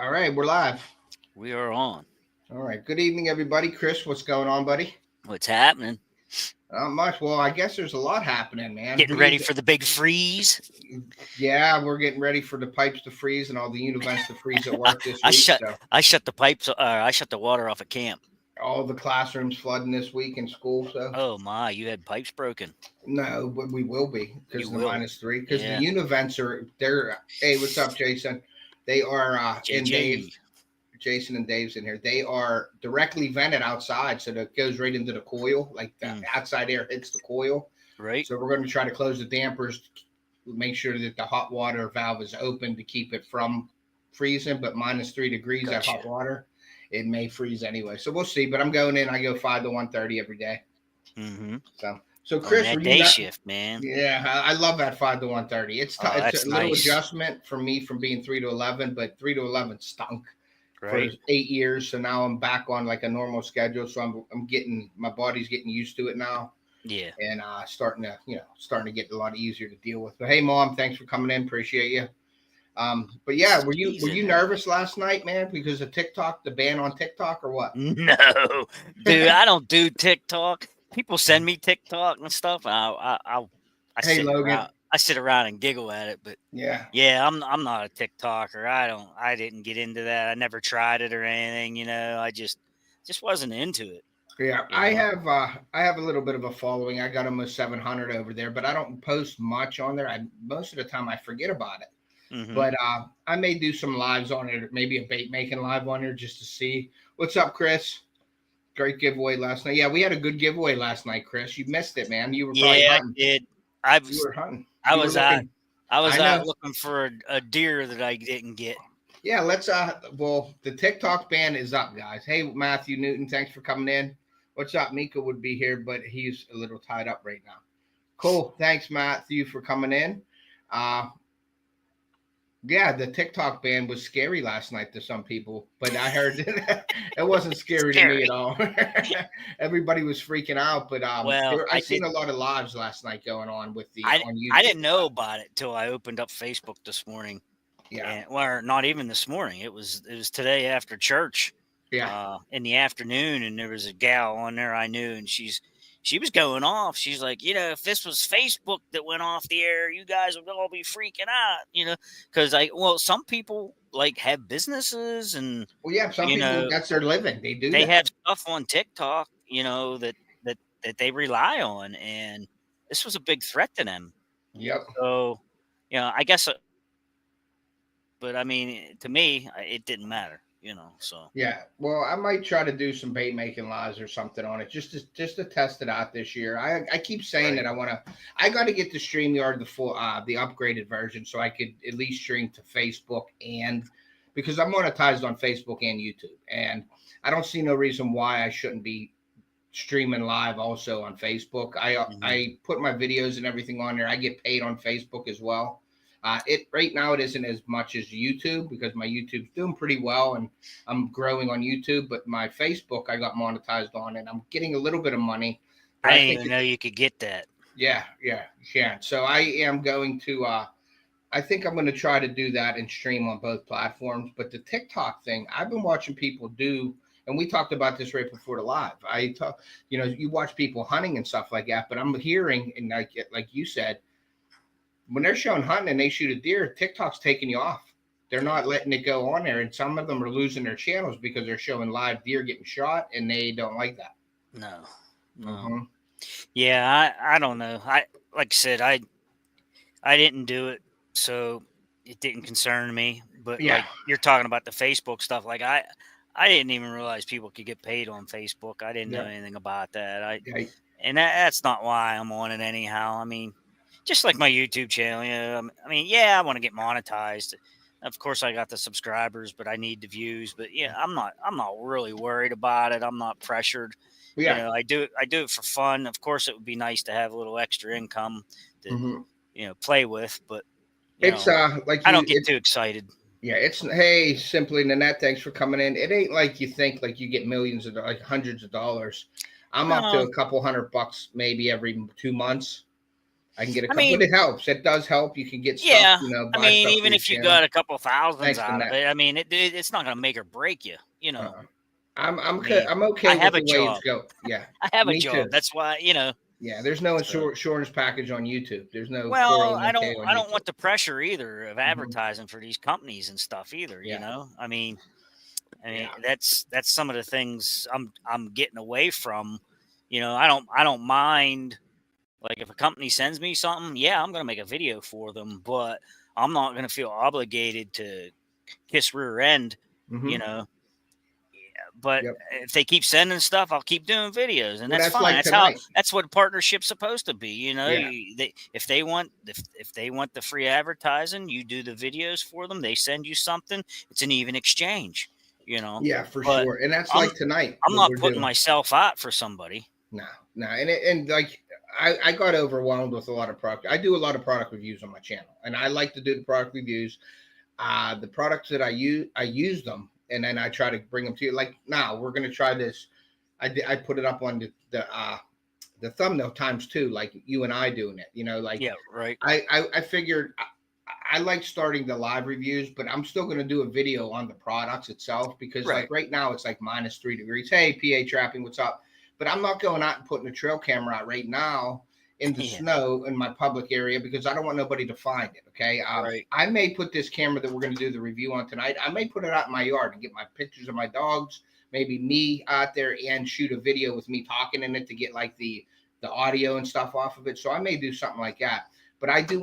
All right, we're live. We are on. All right. Good evening, everybody. Chris, what's going on, buddy? What's happening? Not much. Well, I guess there's a lot happening, man. Getting ready for the big freeze. Yeah, we're getting ready for the pipes to freeze and all the events to freeze at work this I week. shut So I shut the pipes. I shut the water off at camp. all the classrooms flooding this week in school. So Oh my! You had pipes broken. no, but we will be because You the will. -3. Because Yeah. the univents are they're. Hey, what's up, Jason? They are in Dave. JJ. Jason and Dave's in here. They are directly vented outside, so that goes right into the coil. Like the outside air hits the coil. Right. So we're going to try to close the dampers, make sure that the hot water valve is open to keep it from freezing. But -3 degrees at hot water, it may freeze anyway. So we'll see. But I'm going in. I go 5 to 1:30 every day. Mm-hmm. So Chris, on that day shift, man. Yeah, I love that 5 to 1:30. It's it's a little nice. adjustment for me from being 3 to 11, but 3 to 11 stunk. Right. For 8 years, so now I'm back on like a normal schedule. So I'm getting my body's getting used to it now. Yeah. And starting to get a lot easier to deal with. But hey, Mom, thanks for coming in. Appreciate you. But yeah, were you nervous last night, man, because of TikTok, the ban on TikTok, or what? No, dude, I don't do TikTok. People send me TikTok and stuff. I sit around and giggle at it, but yeah, I'm not a TikToker. I didn't get into that. I never tried it or anything. I just wasn't into it. Yeah, I have a little bit of a following. I got almost 700 over there, but I don't post much on there. Most of the time I forget about it. Mm-hmm. But I may do some lives on it, maybe a bait making live on there just to see. What's up, Chris? Great giveaway last night. Yeah, we had a good giveaway last night, Chris. You missed it, man. You were probably hunting. I did. You were hunting. I was out looking for a deer that I didn't get. Yeah, let's well, the TikTok ban is up, guys. Hey, Matthew Newton, thanks for coming in. What's up? Mika would be here, but he's a little tied up right now. Cool. Thanks, Matthew, for coming in. Yeah, the TikTok ban was scary last night to some people, but I heard it wasn't scary to me at all. Everybody was freaking out, but I seen a lot of lives last night going on with on YouTube. I didn't know about it till I opened up Facebook this morning. Yeah, well, not even this morning. It was today after church. Yeah, in the afternoon, and there was a gal on there I knew, and she was going off. She's like, if this was Facebook that went off the air, you guys would all be freaking out, because some people like have businesses and some people that's their living. They have stuff on TikTok, that they rely on, and this was a big threat to them. Yep. So, I guess, but I mean, to me, it didn't matter. So yeah. Well, I might try to do some bait making lives or something on it just to test it out this year. I keep saying that I got to get the StreamYard the upgraded version so I could at least stream to Facebook, and because I'm monetized on Facebook and YouTube, and I don't see no reason why I shouldn't be streaming live also on Facebook. I put my videos and everything on there. I get paid on Facebook as well. Right now it isn't as much as YouTube because my YouTube's doing pretty well and I'm growing on YouTube, but my Facebook I got monetized on and I'm getting a little bit of money. I didn't even know you could get that. Yeah, you can. So I am going to I think I'm going to try to do that and stream on both platforms. But the TikTok thing, I've been watching people do, and we talked about this right before the live. You watch people hunting and stuff like that, but I'm hearing, and like you said, when they're showing hunting and they shoot a deer, TikTok's taking you off. They're not letting it go on there. And some of them are losing their channels because they're showing live deer getting shot and they don't like that. No. Mm-hmm. Yeah, I don't know. Like I said, I didn't do it, so it didn't concern me. But like you're talking about the Facebook stuff, like I didn't even realize people could get paid on Facebook. I didn't know anything about that. And that's not why I'm on it anyhow. I mean, just like my YouTube channel, I want to get monetized. Of course, I got the subscribers, but I need the views. But I'm not really worried about it. I'm not pressured. Yeah, I do it for fun. Of course, it would be nice to have a little extra income to play with. But it's like I don't get too excited. Yeah, hey, Simply Nanette, thanks for coming in. It ain't like you think, like you get millions of like hundreds of dollars. I'm up to a couple $100 maybe every 2 months. I can get a couple, but it helps. It does help. You can get stuff, yeah. you know, I buy mean, stuff even if you got a couple thousands out of it, I mean, it's not going to make or break you. You know, I'm okay with the way it's go. Yeah, I have a me job. too. That's why, you know. Yeah, there's no insurance package on YouTube. There's no Well, 401k on I YouTube. don't want the pressure either of advertising for these companies and stuff either. Yeah. You know, I mean, that's some of the things I'm getting away from. You know, I don't mind. Like if a company sends me something, yeah, I'm going to make a video for them, but I'm not going to feel obligated to kiss rear end, you know. But if they keep sending stuff, I'll keep doing videos, and that's fine. Like that's what a partnership's supposed to be, you know. Yeah. If they want the free advertising, you do the videos for them. They send you something. It's an even exchange, you know. Yeah, for sure. And that's like tonight. I'm not putting myself out for somebody. No, and like I got overwhelmed with a lot of product. I do a lot of product reviews on my channel, and I like to do the product reviews. The products that I use them, and then I try to bring them to you. Like now, we're gonna try this. I put it up on the thumbnail times 2, like you and I doing it. You know, like yeah, right. I figured I like starting the live reviews, but I'm still gonna do a video on the products itself because like right now it's like -3 degrees. Hey, PA Trapping, what's up? But I'm not going out and putting a trail camera out right now in the snow in my public area because I don't want nobody to find it. Okay. I may put this camera that we're going to do the review on tonight. I may put it out in my yard and get my pictures of my dogs, maybe me out there, and shoot a video with me talking in it to get like the audio and stuff off of it. So I may do something like that. But I do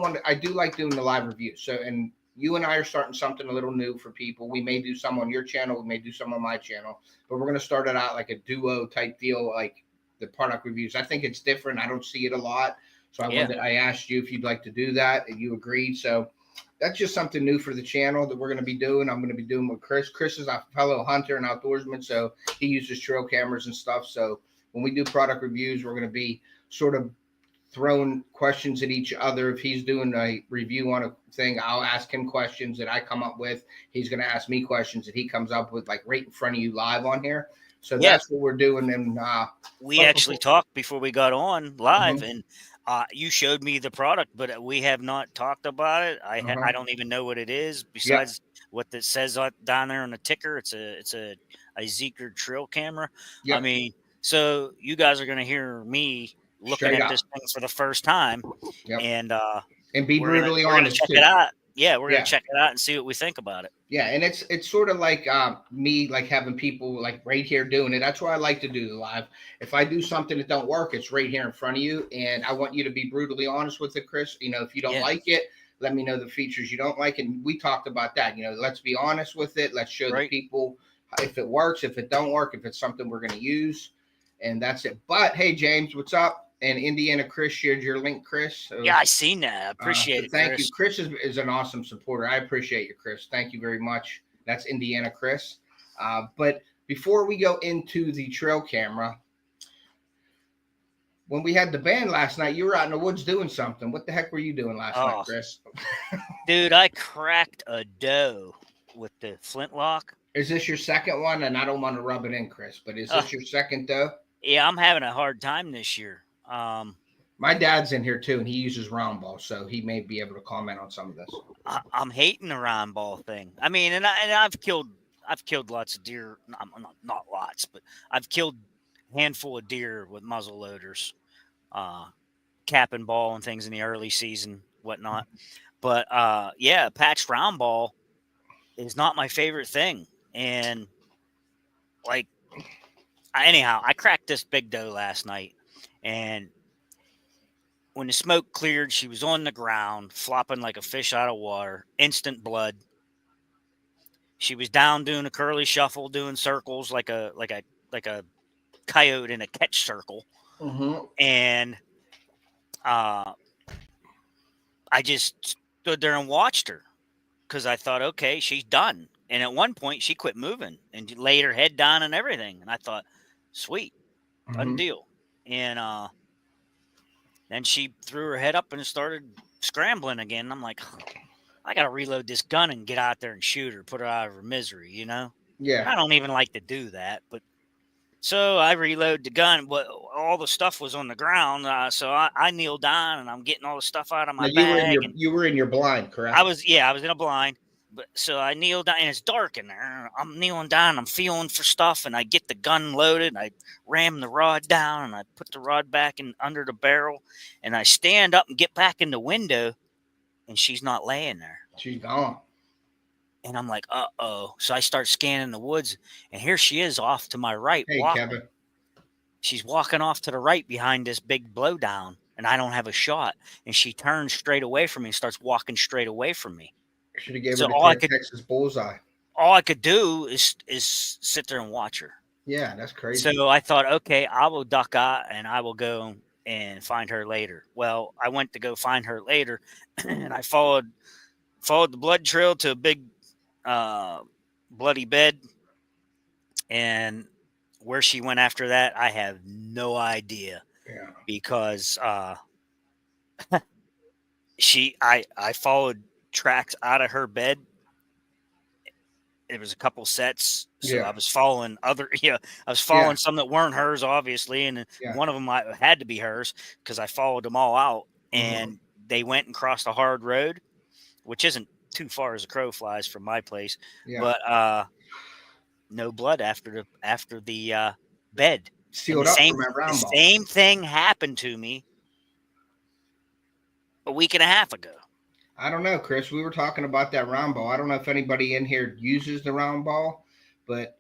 like doing the live reviews. So, and you and I are starting something a little new for people. We may do some on your channel. We may do some on my channel, but we're going to start it out like a duo type deal, like the product reviews. I think it's different. I don't see it a lot. So I asked you if you'd like to do that, and you agreed. So that's just something new for the channel that we're going to be doing. I'm going to be doing with Chris. Chris is a fellow hunter and outdoorsman, so he uses trail cameras and stuff. So when we do product reviews, we're going to be sort of throwing questions at each other. If he's doing a review on a thing, I'll ask him questions that I come up with. He's going to ask me questions that he comes up with, like right in front of you live on here. So that's what we're doing. And we actually talked before we got on live, and you showed me the product, but we have not talked about it. I don't even know what it is besides what that says down there on the ticker. It's a IZEEKER trail camera. I mean, so you guys are going to hear me looking at this thing for the first time, and be brutally honest. Check it out. Yeah, we're gonna check it out and see what we think about it. Yeah, and it's sort of like me like having people like right here doing it. That's why I like to do the live. If I do something that don't work, it's right here in front of you, and I want you to be brutally honest with it, Chris. You know, if you don't like it, let me know the features you don't like, and we talked about that. You know, let's be honest with it. Let's show the people if it works, if it don't work, if it's something we're gonna use, and that's it. But hey, James, what's up? And Indiana Chris shared your link, Chris. So, yeah, I seen that. I appreciate it. Thank you. Chris is an awesome supporter. I appreciate you, Chris. Thank you very much. That's Indiana Chris. But before we go into the trail camera, when we had the band last night, you were out in the woods doing something. What the heck were you doing last night, Chris? Dude, I cracked a doe with the flintlock. Is this your second one? And I don't want to rub it in, Chris, but is this your second doe? Yeah, I'm having a hard time this year. My dad's in here too, and he uses round ball, so he may be able to comment on some of this. I'm hating the round ball thing. I mean, and I've killed lots of deer. Not lots, but I've killed a handful of deer with muzzle loaders, cap and ball and things in the early season, whatnot. But patched round ball is not my favorite thing. And like, anyhow, I cracked this big doe last night. And when the smoke cleared, she was on the ground, flopping like a fish out of water, instant blood. She was down doing a curly shuffle, doing circles like a coyote in a catch circle. And I just stood there and watched her because I thought, okay, she's done. And at one point, she quit moving and laid her head down and everything. And I thought, sweet, done deal. And then she threw her head up and started scrambling again. I'm like, I got to reload this gun and get out there and shoot her, put her out of her misery, you know? Yeah. I don't even like to do that, but So I reload the gun, but all the stuff was on the ground. So I kneel down and I'm getting all the stuff out of Now my bag. And you were in your blind, correct? I was in a blind. But so I kneel down and it's dark in there. I'm kneeling down, I'm feeling for stuff, and I get the gun loaded, and I ram the rod down and I put the rod back in under the barrel, and I stand up and get back in the window, and she's not laying there. She's gone. And I'm like, uh-oh. So I start scanning the woods, and here she is off to my right. Hey, walking. Kevin. She's walking off to the right behind this big blowdown, and I don't have a shot. And she turns straight away from me and starts walking straight away from me. Should have gave So her the Texas bullseye. All I could do is sit there and watch her. Yeah, that's crazy. So I thought, okay, I will duck out and I will go and find her later. Well, I went to go find her later, and I followed the blood trail to a big bloody bed, and where she went after that, I have no idea. Yeah. Because I followed tracks out of her bed. It was a couple sets, so I was following some that weren't hers, obviously, and one of them had to be hers because I followed them all out, and they went and crossed a hard road, which isn't too far as a crow flies from my place, but no blood after the bed. Sealed up from that round ball. The same thing happened to me a week and a half ago. I don't know, Chris. We were talking about that round ball. I don't know if anybody in here uses the round ball, but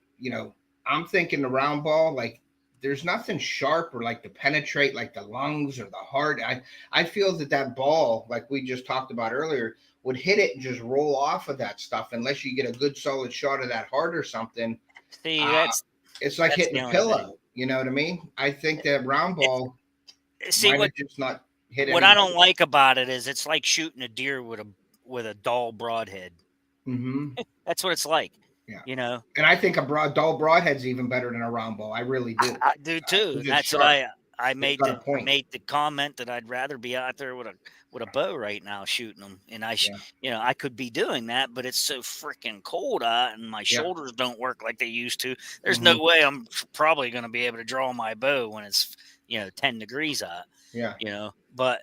I'm thinking the round ball, like there's nothing sharp or like to penetrate like the lungs or the heart. I feel that ball, like we just talked about earlier, would hit it and just roll off of that stuff unless you get a good solid shot of that heart or something. See, it's like hitting a pillow. You know what I mean? I think that round ball might just not hit. What I don't like about it is it's like shooting a deer with a dull broadhead. Mm-hmm. That's what it's like. Yeah. And I think a dull broadhead's even better than a round ball. I really do. I do too. That's sharp. What I made the comment that I'd rather be out there with a bow right now shooting them, and I could be doing that, but it's so freaking cold out, and my shoulders don't work like they used to. There's no way I'm probably going to be able to draw my bow when it's 10 degrees out. Yeah. But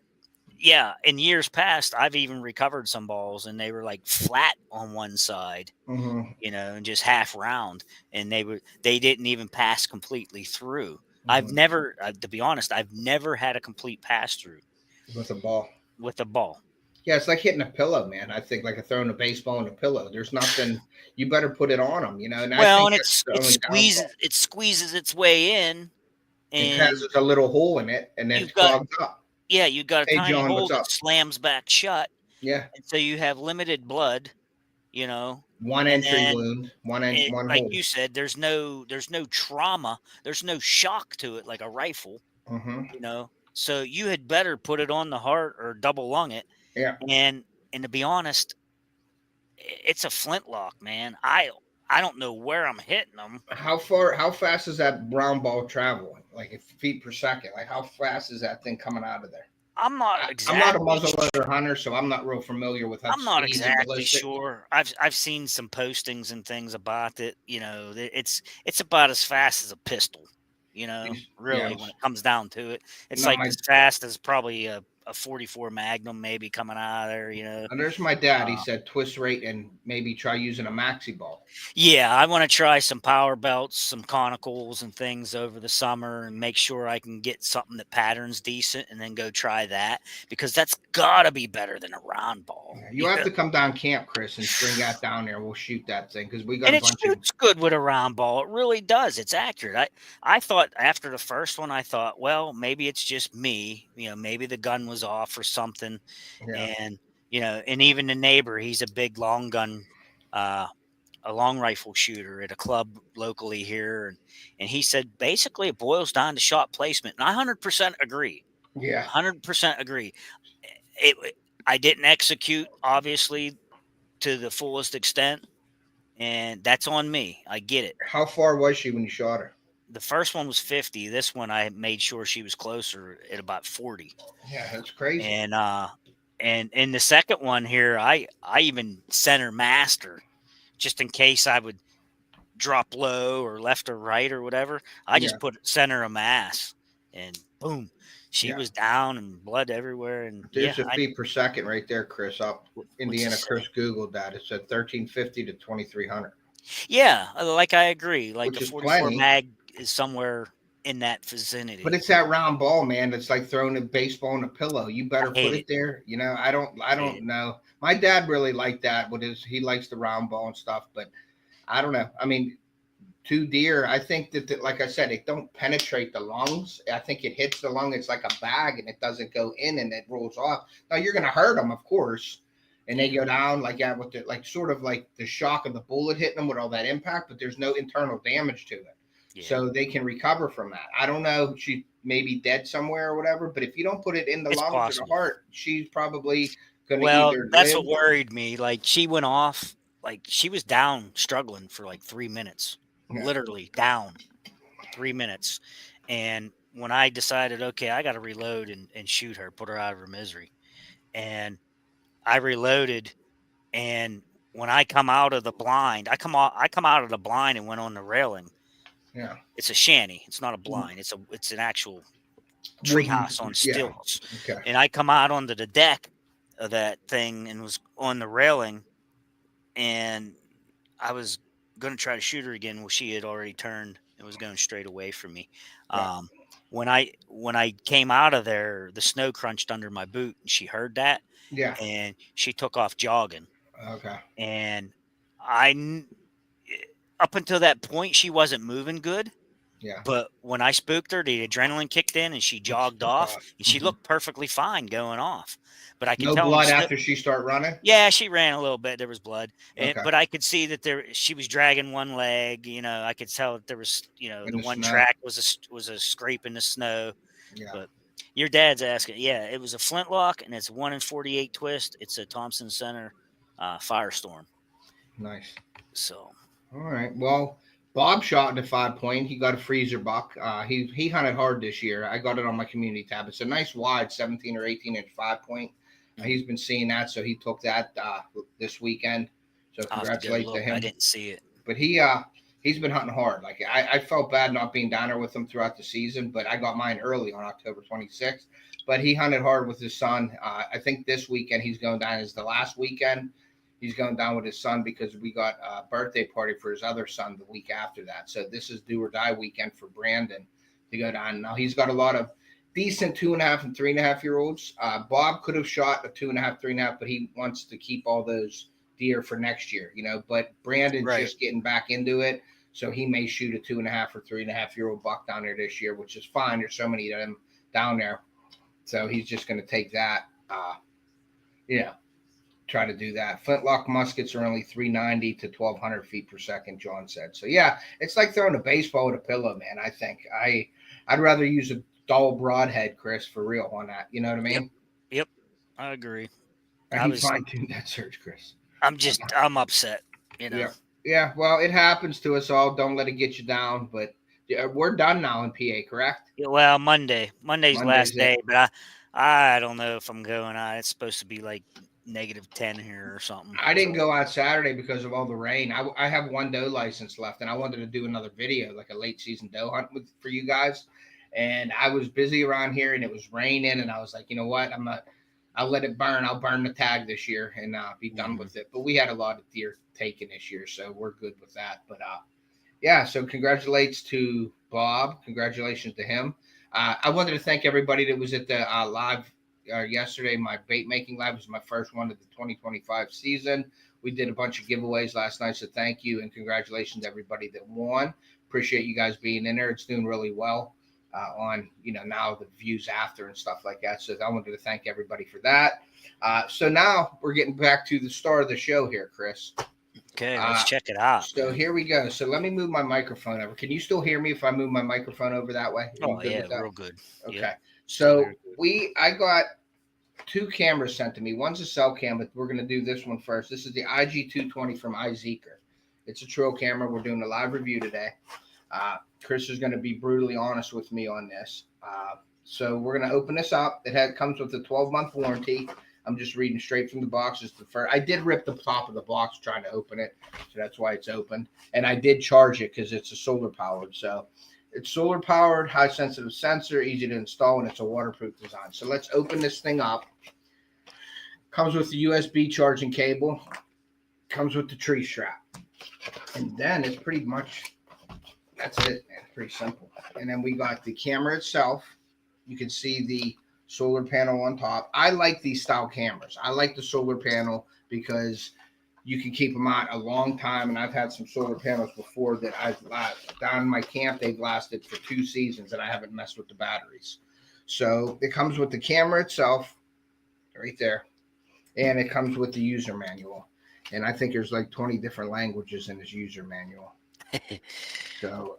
in years past, I've even recovered some balls, and they were like flat on one side, and just half round, and they didn't even pass completely through. I've never, to be honest, I've never had a complete pass through with a ball. Yeah, it's like hitting a pillow, man. I think like throwing a baseball in a pillow. There's nothing. You better put it on them, And it squeezes its way in, and it has a little hole in it, and then it's clogged up. Yeah, you got a tiny hole that slams back shut. Yeah, and so you have limited blood. One entry wound, one like hole. You said, there's no trauma, there's no shock to it like a rifle. So you had better put it on the heart or double lung it. Yeah. And to be honest, it's a flintlock, man. I don't know where I'm hitting them. How fast is that round ball traveling? Like feet per second? Like how fast is that thing coming out of there? I'm not exactly. I'm not a muzzleloader hunter, so I'm not real familiar with how. I'm not exactly sure. I've seen some postings and things about it. It's about as fast as a pistol. Really, when it comes down to it, it's as fast as probably a 44 Magnum maybe coming out of there. And there's my dad. He said twist rate and maybe try using a maxi ball. Yeah, I want to try some power belts, some conicals and things over the summer, and make sure I can get something that patterns decent, and then go try that, because that's gotta be better than a round ball. Yeah, you have to come down camp, Chris, and bring that down there. We'll shoot that thing because we got a bunch of. It shoots good with a round ball. It really does. It's accurate. I thought after the first one, well, maybe it's just me. Maybe the gun was off or something. And and even the neighbor, he's a big long gun a long rifle shooter at a club locally here, and he said basically it boils down to shot placement, and I 100% agree. 100% agree. I didn't execute obviously to the fullest extent, and that's on me. I get it. How far was she when you shot her? The first one was 50. This one I made sure she was closer at about 40. Yeah, that's crazy. And in the second one here, I even center master just in case I would drop low or left or right or whatever. I just put center of mass, and boom, she was down and blood everywhere. And there's a feet per second right there, Chris. Up Indiana. Chris Googled that. It said 1350 to 2300. Yeah, like I agree. Like Which a is 44 plenty. mag is somewhere in that vicinity. But it's that round ball, man. It's like throwing a baseball in a pillow. You better put it there. You know, I don't know. My dad really liked that. He likes the round ball and stuff, but I don't know. I mean, 2 deer, I think that, like I said, it don't penetrate the lungs. I think it hits the lung. It's like a bag, and it doesn't go in, and it rolls off. Now you're gonna hurt them, of course, and they go down like that with the sort of like the shock of the bullet hitting them with all that impact, but there's no internal damage to it. Yeah. So they can recover from that. I don't know. She may be dead somewhere or whatever, but if you don't put it in the lungs or the heart, she's probably going to either that's what worried me. Like, she went off, like she was down struggling for like 3 minutes, literally down 3 minutes. And when I decided, okay, I got to reload and shoot her, put her out of her misery. And I reloaded, and when I come out of the blind, I come out of the blind and went on the railing. Yeah, it's a shanty. It's not a blind. It's an actual treehouse on stilts. Yeah. Okay. And I come out onto the deck of that thing and was on the railing, and I was going to try to shoot her again. Well, she had already turned and was going straight away from me. Yeah. When I came out of there, the snow crunched under my boot, and she heard that. Yeah. And she took off jogging. Okay. And up until that point, she wasn't moving good. Yeah. But when I spooked her, the adrenaline kicked in, and she jogged off, and she looked perfectly fine going off. But I could tell blood after she started running. Yeah, she ran a little bit. There was blood, okay. But I could see that she was dragging one leg. You know, I could tell that there was, the one snow. track was a scrape in the snow. Yeah. But your dad's asking. Yeah, it was a flintlock, and it's 1 in 48 twist. It's a Thompson Center Firestorm. Nice. So. All right. Well, Bob shot into 5 point. He got a freezer buck. He hunted hard this year. I got it on my community tab. It's a nice wide 17 or 18 inch 5 point. He's been seeing that, so he took that this weekend. So congratulations to him. I didn't see it, but he's been hunting hard. Like I felt bad not being down there with him throughout the season, but I got mine early on October 26th. But he hunted hard with his son. I think this weekend he's going down. Is the last weekend he's going down with his son because we got a birthday party for his other son the week after that. So this is do or die weekend for Brandon to go down. Now he's got a lot of decent 2.5 and 3.5 year olds. Bob could have shot a 2.5, 3.5, but he wants to keep all those deer for next year, But Brandon's just getting back into it, so he may shoot a 2.5 or 3.5 year old buck down there this year, which is fine. There's so many of them down there, so he's just going to take that. Try to do that. Flintlock muskets are only 390 to 1,200 feet per second, John said. So yeah, it's like throwing a baseball with a pillow, man. I think I'd rather use a dull broadhead, Chris, for real on that. You know what I mean? Yep. I agree. I fine-tuned that search, Chris. I'm upset, Yeah, well, it happens to us all. Don't let it get you down. But we're done now in PA, correct? Yeah, well, Monday's last day, but I don't know if I'm going out. It's supposed to be like -10 here or something. I didn't go out Saturday because of all the rain. I have one doe license left, and I wanted to do another video, like a late season doe hunt for you guys. And I was busy around here, and it was raining, and I was like, you know what? I'll let it burn. I'll burn the tag this year and be done with it. But we had a lot of deer taken this year, so we're good with that. But so congratulations to Bob. Congratulations to him. I wanted to thank everybody that was at the live yesterday. My bait making live was my first one of the 2025 season. We did a bunch of giveaways last night, so thank you and congratulations to everybody that won. Appreciate you guys being in there. It's doing really well. On now the views after and stuff like that. So I wanted to thank everybody for that. So now we're getting back to the star of the show here, Chris. Okay, let's check it out. So here we go. So let me move my microphone over. Can you still hear me if I move my microphone over that way? Oh yeah, real good. Okay. Yep. So I got 2 cameras sent to me. One's a cell cam, but we're going to do this one first. This is the IG220 from IZEEKER. It's a trail camera. We're doing a live review today. Chris is going to be brutally honest with me on this. So we're going to open this up. It comes with a 12-month warranty. I'm just reading straight from the box. It's the first. I did rip the top of the box trying to open it, so that's why it's open. And I did charge it because it's a solar powered. So it's solar powered, high sensitive sensor, easy to install, and it's a waterproof design. So let's open this thing up. Comes with the USB charging cable. Comes with the tree strap. And then it's pretty much, that's it, man. Pretty simple. And then we got the camera itself. You can see the solar panel on top. I like these style cameras. I like the solar panel because you can keep them out a long time. And I've had some solar panels before that I've down in my camp. They've lasted for 2 seasons and I haven't messed with the batteries. So it comes with the camera itself right there. And it comes with the user manual. And I think there's like 20 different languages in this user manual. So,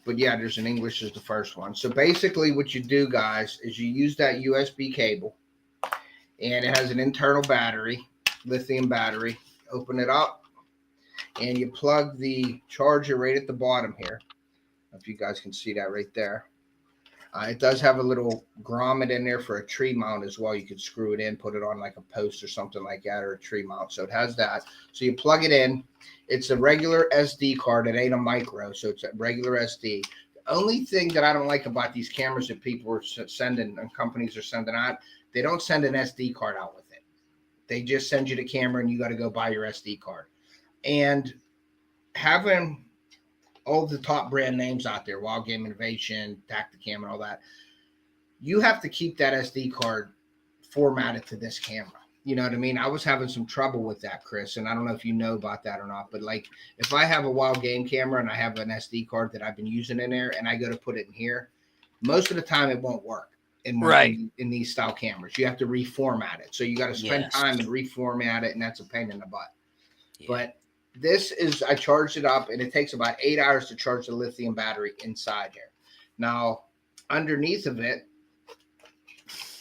but yeah, there's an English is the first one. So basically what you do, guys, is you use that USB cable and it has an internal battery, lithium battery. Open it up and you plug the charger right at the bottom here. If you guys can see that right there. It does have a little grommet in there for a tree mount as well. You could screw it in, put it on like a post or something like that, or a tree mount. So it has that. So you plug it in. It's a regular SD card. It ain't a micro, so it's a regular SD. The only thing that I don't like about these cameras that people are sending and companies are sending out, they don't send an SD card out with it. They just send you the camera and you got to go buy your SD card. And having all the top brand names out there, Wild Game Innovation, Tacticam, and all that, you have to keep that SD card formatted to this camera. You know what I mean? I was having some trouble with that, Chris, and I don't know if you know about that or not, but like if I have a wild game camera and I have an SD card that I've been using in there and I go to put it in here, most of the time it won't work in these style cameras. You have to reformat it. So you got to spend time and reformat it, and that's a pain in the butt. Yeah. But this is, I charged it up and it takes about 8 hours to charge the lithium battery inside here. Now, underneath of it,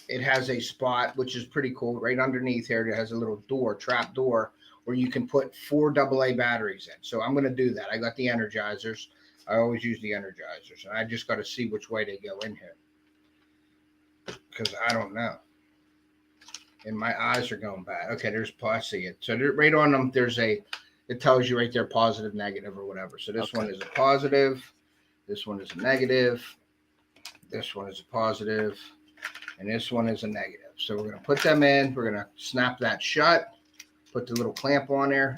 it has a spot, which is pretty cool. Right underneath here, it has a little door, trap door, where you can put 4 AA batteries in. So I'm going to do that. I got the Energizers. I always use the Energizers. And I just got to see which way they go in here, because I don't know. And my eyes are going bad. Okay, I see it. So right on them, it tells you right there, positive, negative, or whatever. So this one is a positive. This one is a negative. This one is a positive. And this one is a negative. So we're going to put them in. We're going to snap that shut. Put the little clamp on there.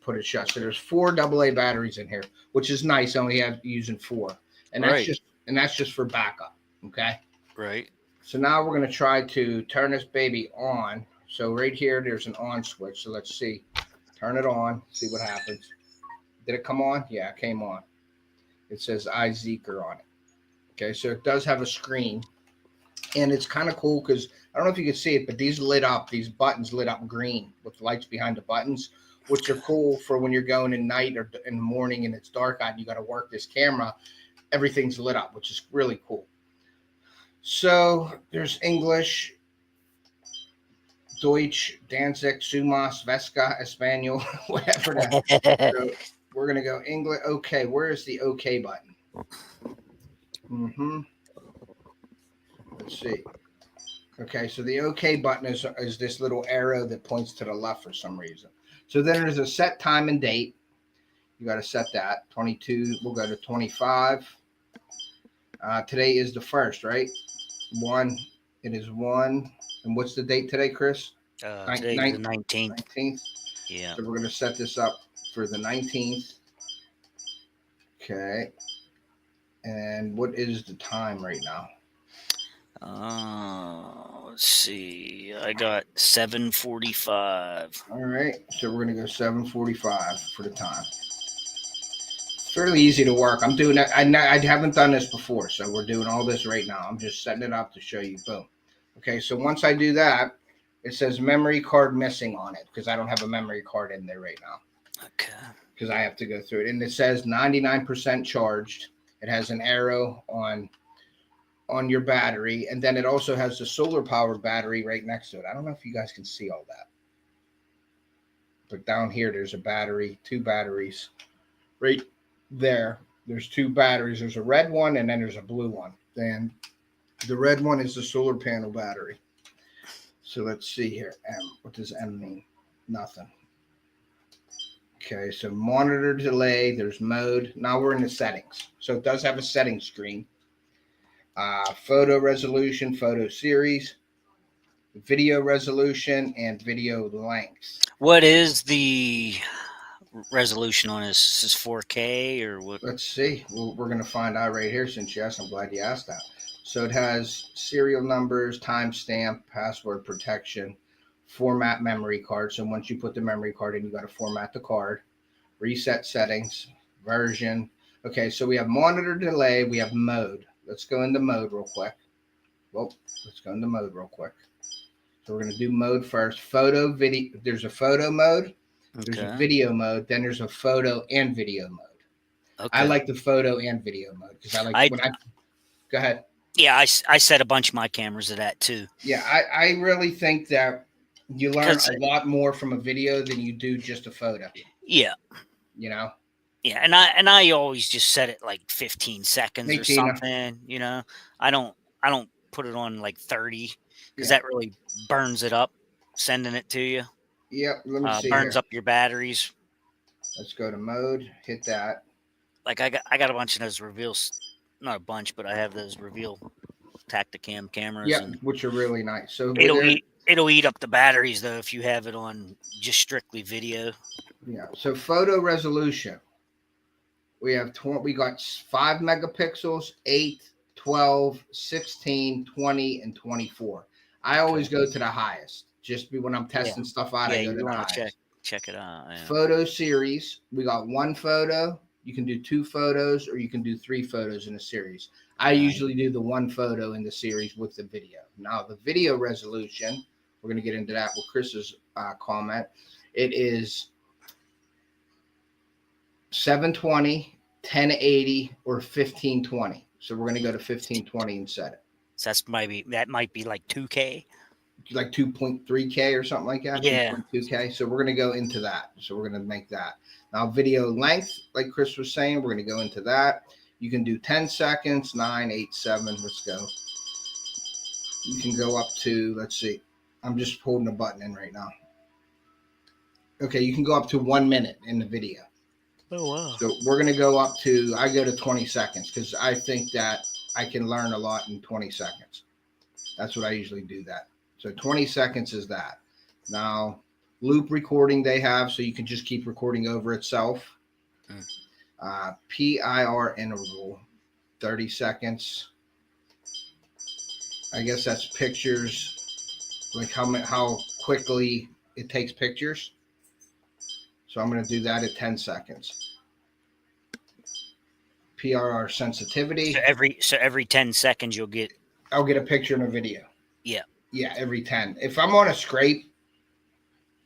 Put it shut. So there's 4 AA batteries in here, which is nice. I only have using 4. And that's just for backup. Okay. Right. So now we're going to try to turn this baby on. So right here, there's an on switch. So let's see. Turn it on, see what happens. Did it come on? Yeah, it came on. It says IZEEKER on it. Okay, so it does have a screen. And it's kind of cool because I don't know if you can see it, but these buttons lit up green with lights behind the buttons, which are cool for when you're going in night or in the morning and it's dark out and you got to work this camera. Everything's lit up, which is really cool. So there's English, Deutsch, Danzig, Sumas, Vesca, Espanol, whatever that. So we're going to go English. Okay, where is the OK button? Let's see. Okay, so the OK button is this little arrow that points to the left for some reason. So then there's a set time and date. You got to set that. 22, we'll go to 25. Today is the 1st, right? 1. It is 1. And what's the date today, Chris? Today is the 19th. 19th. Yeah. So we're going to set this up for the 19th. Okay. And what is the time right now? Let's see. I got 7:45. All right. So we're going to go 7:45 for the time. Fairly easy to work. I'm doing that. I haven't done this before, so we're doing all this right now. I'm just setting it up to show you. Boom. Okay, so once I do that, it says memory card missing on it because I don't have a memory card in there right now. Okay. Because I have to go through it. And it says 99% charged. It has an arrow on your battery. And then it also has the solar powered battery right next to it. I don't know if you guys can see all that. But down here, there's a battery, 2 batteries. Right there, there's 2 batteries. There's a red one and then there's a blue one. And the red one is the solar panel battery. So let's see here. M. What does M mean? Nothing. Okay, so monitor delay. There's mode. Now we're in the settings. So it does have a settings screen. Photo resolution, photo series, video resolution, and video length. What is the resolution on this? Is this 4K or what? Let's see. We're going to find out right here since you asked. I'm glad you asked that. So it has serial numbers, timestamp, password protection, format memory card. So once you put the memory card in, you got to format the card, reset settings, version. Okay, so we have monitor delay. We have mode. Let's go into mode real quick. Well, let's go into mode real quick. So we're going to do mode first. Photo, video. There's a photo mode. There's a video mode. Then there's a photo and video mode. Okay. I like the photo and video mode because I like when I go ahead. Yeah, I set a bunch of my cameras to that too. Yeah, I really think that you learn a lot more from a video than you do just a photo. Yeah. You know? Yeah, and I always just set it like 15 seconds or something, you know. I don't put it on like 30 because that really burns it up, sending it to you. Yep, let me see. Burns up your batteries. Let's go to mode, hit that. Like I got a bunch of those reveals, not a bunch, but I have those reveal Tacticam cameras. Yeah, which are really nice. So it'll eat up the batteries though if you have it on just strictly video. Yeah. So photo resolution. We got 5 megapixels, 8, 12, 16, 20, and 24. I always go to the highest. Just when I'm testing stuff out, I go to the highest. Check it out. Yeah. Photo series. We got 1 photo. You can do 2 photos, or you can do 3 photos in a series. I usually do the 1 photo in the series with the video. Now the video resolution, we're going to get into that with Chris's comment. It is 720, 1080, or 1520. So we're going to go to 1520 and set it. So that might be like 2K, like 2.3K or something like that. Yeah, 2.2K. So we're going to go into that. So we're going to make that. Now video length, like Chris was saying, we're going to go into that. You can do 10 seconds, 9, 8, 7. Let's go. You can go up to, let's see. I'm just holding a button in right now. Okay, you can go up to 1 minute in the video. Oh, wow. So we're going to go up to, I go to 20 seconds because I think that I can learn a lot in 20 seconds. That's what I usually do that. So 20 seconds is that. Now, loop recording they have, so you can just keep recording over itself. PIR interval, 30 seconds. I guess that's pictures, like how quickly it takes pictures. So I'm going to do that at 10 seconds. PRR sensitivity. So every 10 seconds I'll get a picture and a video. Yeah. Yeah, every 10. If I'm on a scrape.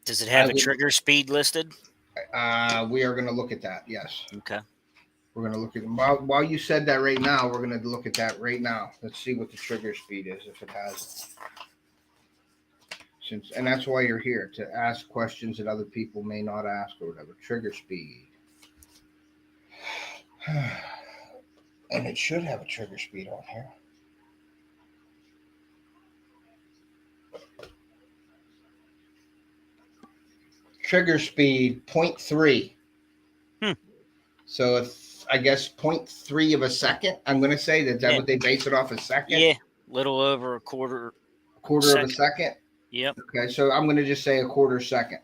Does it have a trigger speed listed? We are going to look at that. Yes. Okay. We're going to look at while you said that right now, we're going to look at that right now. Let's see what the trigger speed is if it has. And that's why you're here, to ask questions that other people may not ask or whatever. Trigger speed. And it should have a trigger speed on here. Trigger speed 0.3. So if I guess 0.3 of a second, I'm going to say that what they base it off, a second? Yeah, little over a quarter of a second. Yep. Okay, so I'm going to just say a quarter second.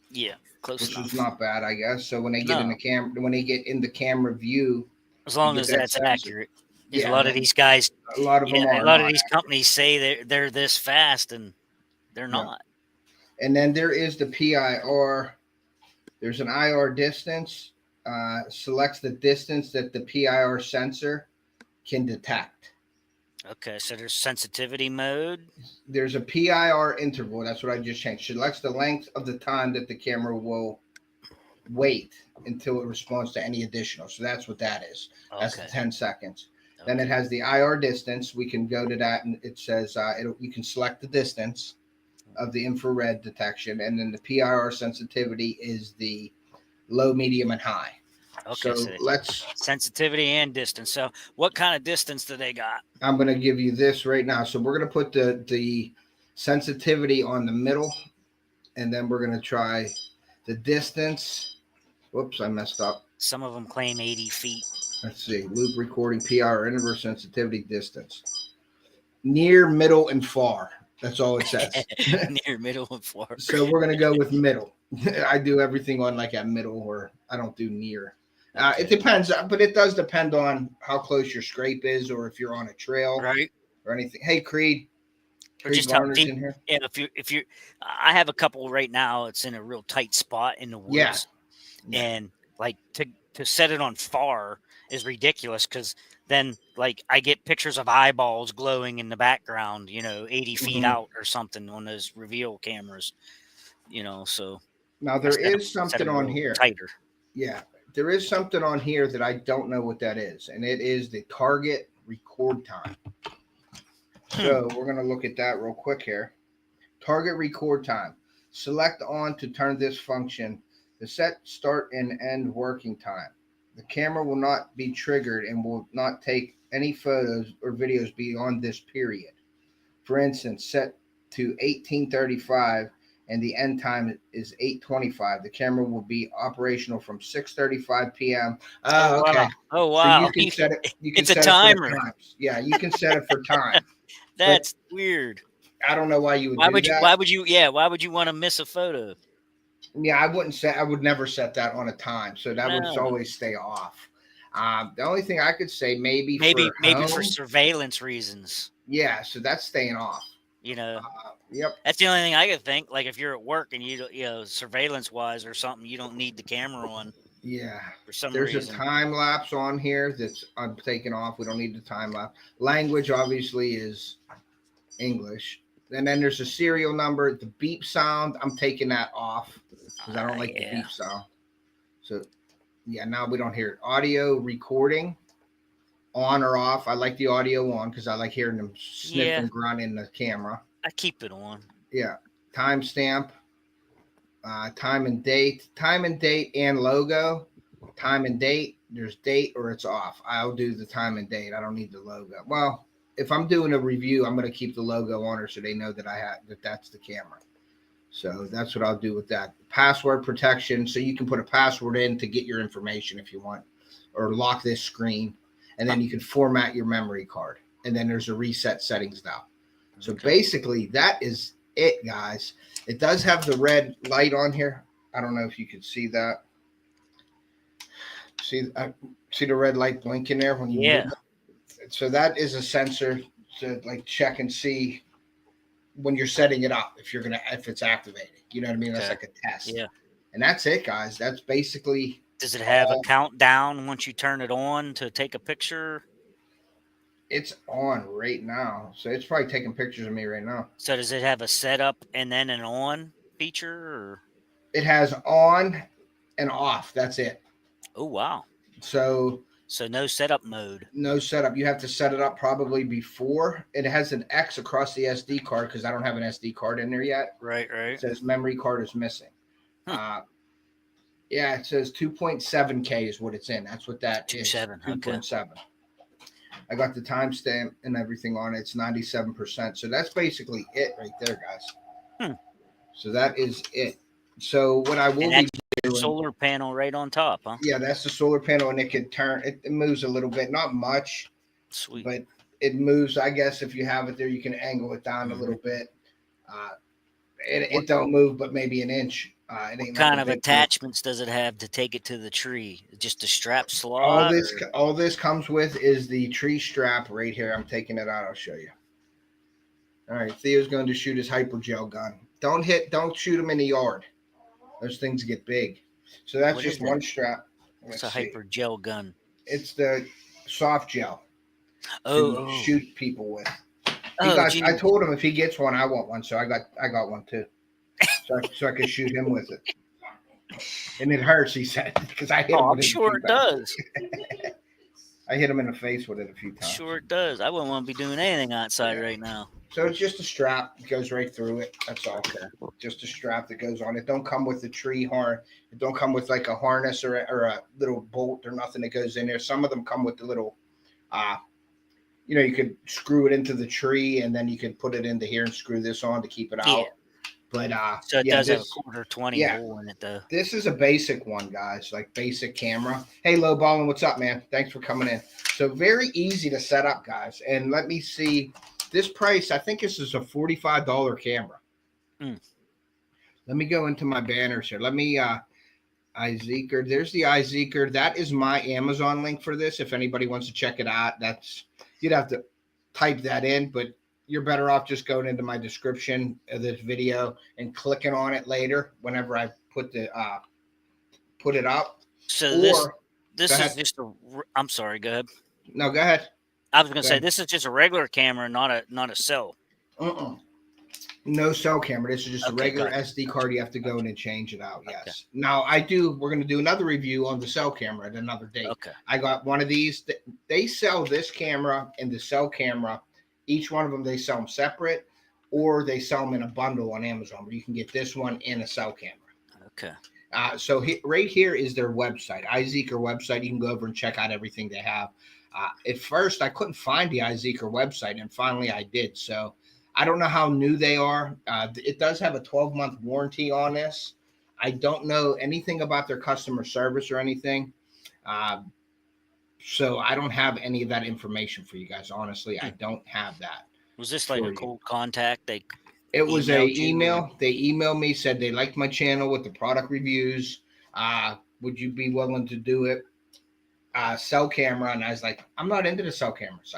Yeah, close enough. Which is not bad, I guess. So when they get in the camera view, as long as that's accurate. Yeah, a lot of these guys, a lot of these companies say they're this fast, and they're not. And then there is the PIR. There's an IR distance. Selects the distance that the PIR sensor can detect. Okay, so there's sensitivity mode. There's a PIR interval. That's what I just changed. Selects the length of the time that the camera will wait until it responds to any additional. So that's what that is. Okay. That's the 10 seconds. Okay. Then it has the IR distance. We can go to that, and it says you can select the distance of the infrared detection, and then the PIR sensitivity is the low, medium, and high. Okay, so let's sensitivity and distance. So what kind of distance do they got? I'm going to give you this right now. So we're going to put the sensitivity on the middle, and then we're going to try the distance. Whoops, I messed up. Some of them claim 80 feet. Let's see. Loop recording, PR, inverse sensitivity, distance. Near, middle, and far. That's all it says. Near, middle, and far. So we're going to go with middle. I do everything on like a middle, or I don't do near. Okay. It depends, but it does depend on how close your scrape is, or if you're on a trail, right, or anything. Hey, Creed. Or just how deep. In here. Yeah, if you, I have a couple right now. It's in a real tight spot in the woods, and like to set it on far is ridiculous, because then like I get pictures of eyeballs glowing in the background, 80 feet out or something on those reveal cameras, So now there is something on here. Tighter. Yeah. There is something on here that I don't know what that is, and it is the target record time. So we're going to look at that real quick here. Target record time. Select on to turn this function. The set start and end working time. The camera will not be triggered and will not take any photos or videos beyond this period. For instance, set to 1835. And the end time is 8:25. The camera will be operational from 6:35 p.m. Okay. Oh wow! So you can set it. You can it's set a timer. It for times. Yeah, you can set it for time. That's weird. I don't know why you would. Why would you? Yeah. Why would you want to miss a photo? Yeah, I wouldn't set. I would never set that on a time. So that would always stay off. The only thing I could say maybe for surveillance reasons. Yeah. So that's staying off. Yep. That's the only thing I could think. Like if you're at work and you surveillance wise or something, you don't need the camera on. Yeah. For some reason. There's a time lapse on here that's I'm taking off. We don't need the time lapse. Language obviously is English. And then there's a serial number. The beep sound, I'm taking that off because I don't like the beep sound. So yeah, now we don't hear it. Audio recording. On or off. I like the audio on because I like hearing them sniff and grunt in the camera. I keep it on. Yeah. Timestamp. Time and date and logo. Time and date. There's date or it's off. I'll do the time and date. I don't need the logo. Well, if I'm doing a review, I'm going to keep the logo on her so they know that that's the camera. So that's what I'll do with that. Password protection. So you can put a password in to get your information if you want, or lock this screen. And then you can format your memory card. And then there's a reset settings now. So basically, that is it, guys. It does have the red light on here. I don't know if you can see that. See the red light blinking there when you move it? So that is a sensor to like check and see when you're setting it up if it's activated. You know what I mean? That's like a test. Yeah. And that's it, guys. That's basically. Does it have a countdown once you turn it on to take a picture? It's on right now. So it's probably taking pictures of me right now. So does it have a setup and then an on feature? Or? It has on and off. That's it. Oh, wow. So no setup mode. No setup. You have to set it up probably before. It has an X across the SD card because I don't have an SD card in there yet. Right. It says memory card is missing. Yeah, it says 2.7K is what it's in. That's what that is. 2.7. I got the timestamp and everything on it. It's 97%. So that's basically it right there, guys. So that is it. So what I will be doing. Solar panel right on top, huh? Yeah, that's the solar panel, and it can turn. It moves a little bit, not much. Sweet. But it moves. I guess if you have it there, you can angle it down a little bit. It don't move, but maybe an inch. What kind of attachments does it have to take it to the tree? Just a strap slot? All this comes with is the tree strap right here. I'm taking it out. I'll show you. All right, Theo's going to shoot his hypergel gun. Don't shoot him in the yard. Those things get big. So that's just one strap. It's a hypergel gun. It's the soft gel. To shoot people with. I told him if he gets one, I want one. So I got one too. So I could shoot him with it. And it hurts, he said, because I hit him with it. I'm sure it does. I hit him in the face with it a few times. Sure it does. I wouldn't want to be doing anything outside right now. So it's just a strap. It goes right through it. That's all. Okay. Just a strap that goes on. It don't come with the tree horn. It don't come with like a harness or a little bolt or nothing that goes in there. Some of them come with the little you could screw it into the tree and then you could put it into here and screw this on to keep it out. But so it does have a quarter 20 hole in it though. This is a basic one, guys, like basic camera. Hey, Low Ballin', what's up, man? Thanks for coming in. So very easy to set up, guys. And let me see this price. I think this is a $45 camera. Let me go into my banners here. Let me IZEEKER. There's the IZEEKER. That is my Amazon link for this. If anybody wants to check it out, you'd have to type that in, but you're better off just going into my description of this video and clicking on it later whenever I put it up. So this is just I'm sorry, go ahead. No, go ahead. I was going to say this is just a regular camera, not a cell. No cell camera. This is just a regular SD card. You have to go in and change it out. Yes. Okay. Now we're going to do another review on the cell camera at another date. Okay. I got one of these. They sell this camera and the cell camera. Each one of them, they sell them separate, or they sell them in a bundle on Amazon where you can get this one and a cell camera. Okay. So right here is their website, IZEEKER website. You can go over and check out everything they have. At first, I couldn't find the IZEEKER website, and finally I did. So I don't know how new they are. It does have a 12-month warranty on this. I don't know anything about their customer service or anything. So I don't have any of that information for you guys. Honestly, I don't have that. Was this like a cold contact? It was an email. They emailed me, said they liked my channel with the product reviews. Would you be willing to do it? Cell camera. And I was like, I'm not into the cell cameras.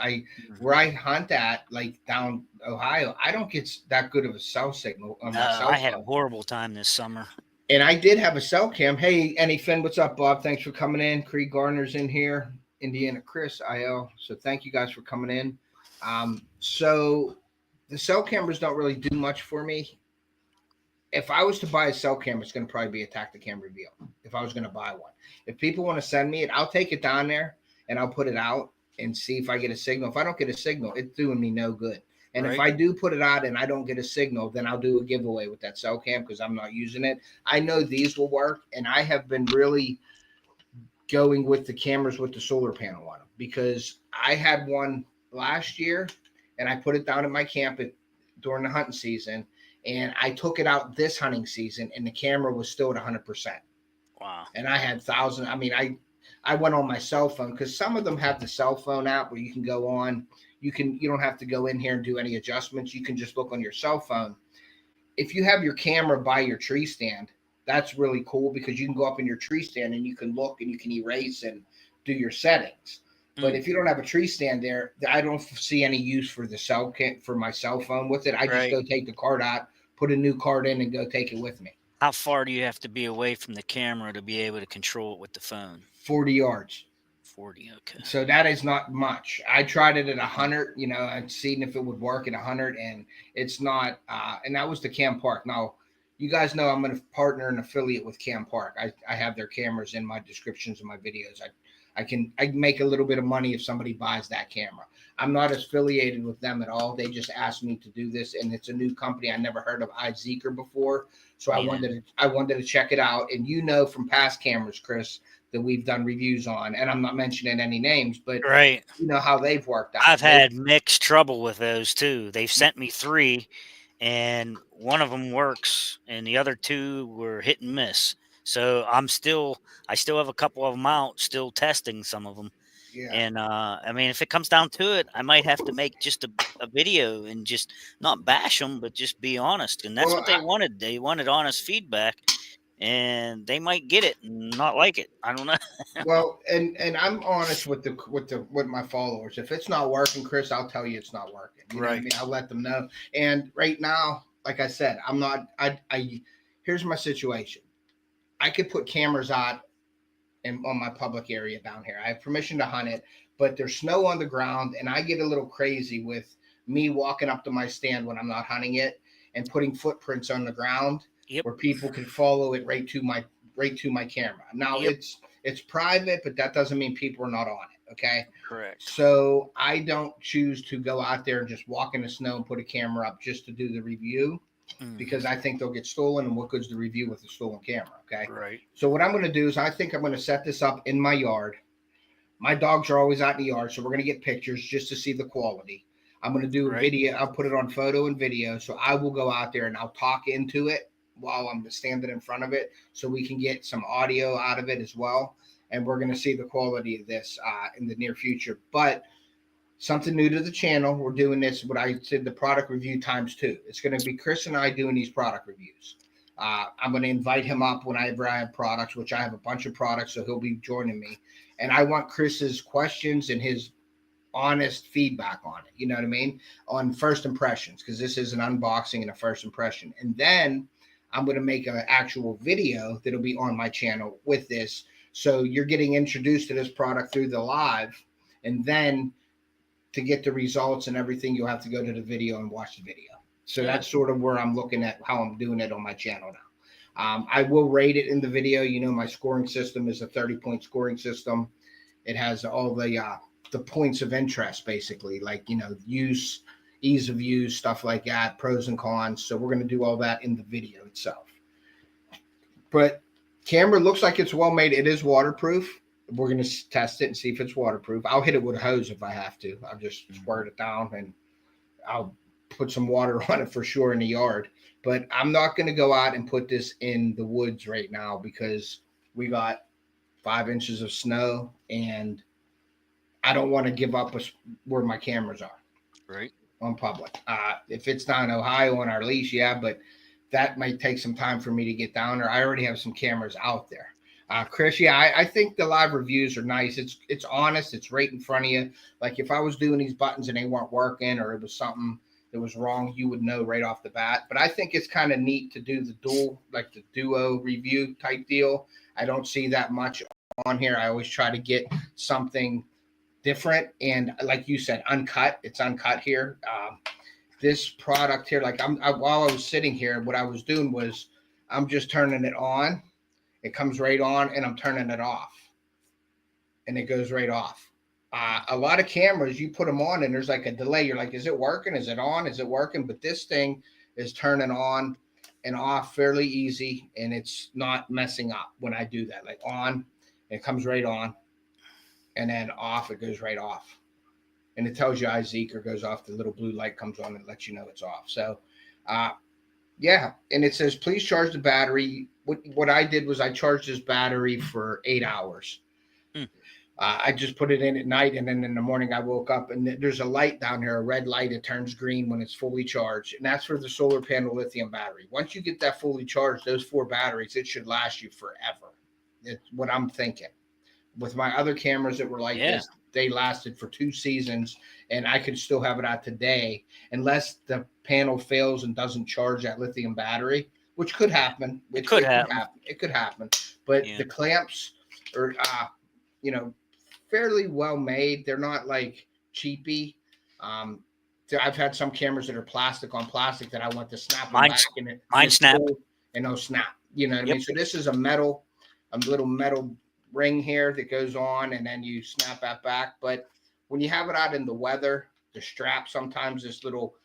Where I hunt at, like down Ohio, I don't get that good of a cell signal on my cell phone. I had a horrible time this summer. And I did have a cell cam. Hey, Annie Finn, what's up, Bob? Thanks for coming in. Creed Garner's in here. Indiana Chris, IL. So thank you guys for coming in. So the cell cameras don't really do much for me. If I was to buy a cell camera, it's going to probably be a Tacticam Reveal. If I was going to buy one, if people want to send me it, I'll take it down there and I'll put it out and see if I get a signal. If I don't get a signal, it's doing me no good. And if I do put it out and I don't get a signal, then I'll do a giveaway with that cell cam because I'm not using it. I know these will work, and I have been really going with the cameras with the solar panel on them because I had one last year and I put it down at my camp during the hunting season, and I took it out this hunting season and the camera was still at 100%. Wow. And I had thousands. I mean, I went on my cell phone because some of them have the cell phone app where you can go on. You don't have to go in here and do any adjustments. You can just look on your cell phone. If you have your camera by your tree stand, that's really cool because you can go up in your tree stand and you can look and you can erase and do your settings. But if you don't have a tree stand there, I don't see any use for for my cell phone with it. I just go take the card out, put a new card in, and go take it with me. How far do you have to be away from the camera to be able to control it with the phone? 40 yards. 40, okay. So that is not much. I tried it at 100, I'd seen if it would work at 100, and it's not. And that was the Cam Park. Now, you guys know I'm going to partner and affiliate with Cam Park. I have their cameras in my descriptions of my videos. I can make a little bit of money if somebody buys that camera. I'm not affiliated with them at all. They just asked me to do this, and it's a new company. I never heard of IZEEKER before, so I wanted to check it out. And from past cameras, Chris, that we've done reviews on, and I'm not mentioning any names, but you know how they've worked out. I've had mixed trouble with those too. They've sent me 3, and one of them works, and the other 2 were hit and miss. So I still have a couple of them out, still testing some of them. Yeah. And I mean, if it comes down to it, I might have to make just a video and just not bash them, but just be honest. And that's what they wanted. They wanted honest feedback, and they might get it and not like it. I don't know. Well, and I'm honest with my followers. If it's not working, Chris, I'll tell you it's not working. You know what I mean? I'll let them know. And right now, like I said, I'm not. Here's my situation. I could put cameras out on my public area down here. I have permission to hunt it, but there's snow on the ground, and I get a little crazy with me walking up to my stand when I'm not hunting it and putting footprints on the ground where people can follow it right to my camera. Now it's private, but that doesn't mean people are not on it. Okay. Correct. So I don't choose to go out there and just walk in the snow and put a camera up just to do the review. Because I think they'll get stolen, and what good's the review with a stolen camera? Okay. Right. So what I'm going to do is I think I'm going to set this up in my yard My dogs are always out in the yard, so we're going to get pictures just to see the quality. I'm going to do a video. I'll put it on photo and video. So I will go out there and I'll talk into it while I'm standing in front of it, so we can get some audio out of it as well. And we're going to see the quality of this in the near future. But something new to the channel, we're doing this, what I said, the product review ×2. It's going to be Chris and I doing these product reviews. I'm going to invite him up whenever I have products, which I have a bunch of products, so he'll be joining me. And I want Chris's questions and his honest feedback on it. You know what I mean? On first impressions, because this is an unboxing and a first impression. And then I'm going to make an actual video that'll be on my channel with this. So you're getting introduced to this product through the live, and then to get the results and everything, you'll have to go to the video and watch the video. So that's sort of where I'm looking at how I'm doing it on my channel now. I will rate it in the video. You know, my scoring system is a 30-point scoring system. It has all the points of interest, basically, like, you know, use, ease of use, stuff like that, pros and cons. So we're going to do all that in the video itself. But camera looks like it's well made. It is waterproof. We're going to test it and see if it's waterproof. I'll hit it with a hose if I have to. I'll just squirt it down, and I'll put some water on it for sure in the yard. But I'm not going to go out and put this in the woods right now, because we got 5 inches of snow, and I don't want to give up where my cameras are. Right. On public. If it's down in Ohio on our leash, yeah, but that might take some time for me to get down there. I already have some cameras out there. Chris, yeah, I think the live reviews are nice. It's honest. It's right in front of you. Like if I was doing these buttons and they weren't working, or it was something that was wrong, you would know right off the bat. But I think it's kind of neat to do the duo review type deal. I don't see that much on here. I always try to get something different, and like you said, uncut. It's uncut here. This product here, like while I was sitting here, what I was doing was I'm just turning it on. It comes right on, and I'm turning it off, and it goes right off. A lot of cameras, you put them on and there's like a delay. You're like, is it working? Is it on? Is it working? But this thing is turning on and off fairly easy, and it's not messing up when I do that. Like on, it comes right on, and then off, it goes right off. And it tells you IZEEKER goes off. The little blue light comes on and lets you know it's off. So, yeah. And it says, please charge the battery. What I did was I charged this battery for 8 hours. I just put it in at night, and then in the morning I woke up, and there's a light down here, a red light. It turns green when it's fully charged, and that's for the solar panel lithium battery. Once you get that fully charged, those 4 batteries, it should last you forever. It's what I'm thinking. With my other cameras that were like this, they lasted for 2 seasons, and I could still have it out today, unless the panel fails and doesn't charge that lithium battery, which could happen. It could happen. But the clamps are, you know, fairly well made. They're not like cheapy. I've had some cameras that are plastic on plastic that I want to snap them back, and mine snap, and they'll snap. You know what I mean? So this is a little metal ring here that goes on, and then you snap that back. But when you have it out in the weather, the strap, sometimes this little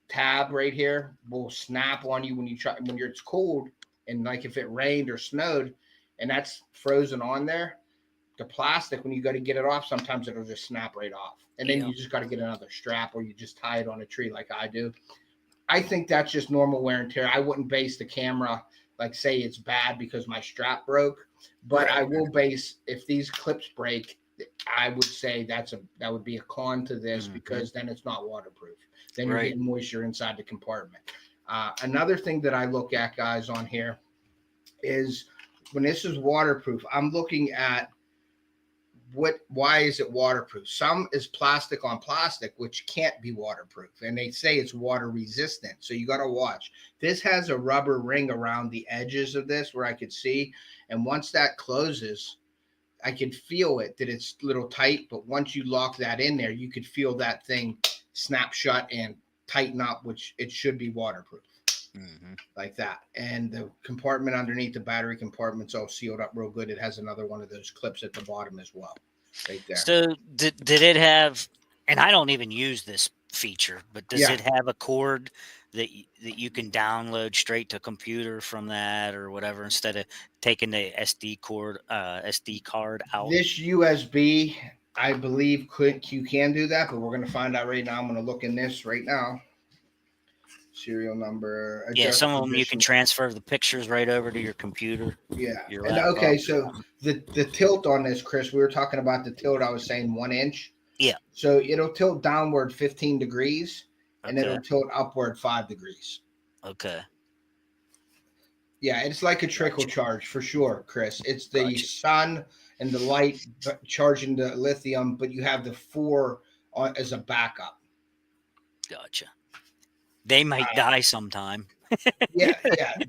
tab right here will snap on you when it's cold, and like if it rained or snowed and that's frozen on there, the plastic, when you go to get it off, sometimes it'll just snap right off, and then you just got to get another strap, or you just tie it on a tree like I do. I think that's just normal wear and tear. I wouldn't base the camera, like say it's bad because my strap broke, but I will base, if these clips break, I would say that would be a con to this, because then it's not waterproof. Then you're getting moisture inside the compartment. Another thing that I look at, guys, on here is when this is waterproof, I'm looking at why is it waterproof? Some is plastic on plastic, which can't be waterproof, and they say it's water resistant. So you got to watch. This has a rubber ring around the edges of this where I could see, and once that closes, I could feel it that it's a little tight. But once you lock that in there, you could feel that thing snap shut and tighten up, which it should be waterproof. Like that. And the compartment underneath, the battery compartment's all sealed up real good. It has another one of those clips at the bottom as well, right there. So did it have, and I don't even use this feature, but does it have a cord that you can download straight to computer from that or whatever, instead of taking the SD card out? This USB, I believe, you can do that, but we're going to find out right now. I'm going to look in this right now. Serial number. Yeah, some of them you can transfer the pictures right over to your computer. Yeah. Your And okay, so the tilt on this, Chris, we were talking about the tilt. I was saying 1 inch. Yeah. So it'll tilt downward 15 degrees, and it'll tilt upward 5 degrees. Okay. Yeah, it's like a trickle charge for sure, Chris. It's the sun and the light charging the lithium, but you have the 4 as a backup. Gotcha. They might die sometime. Yeah.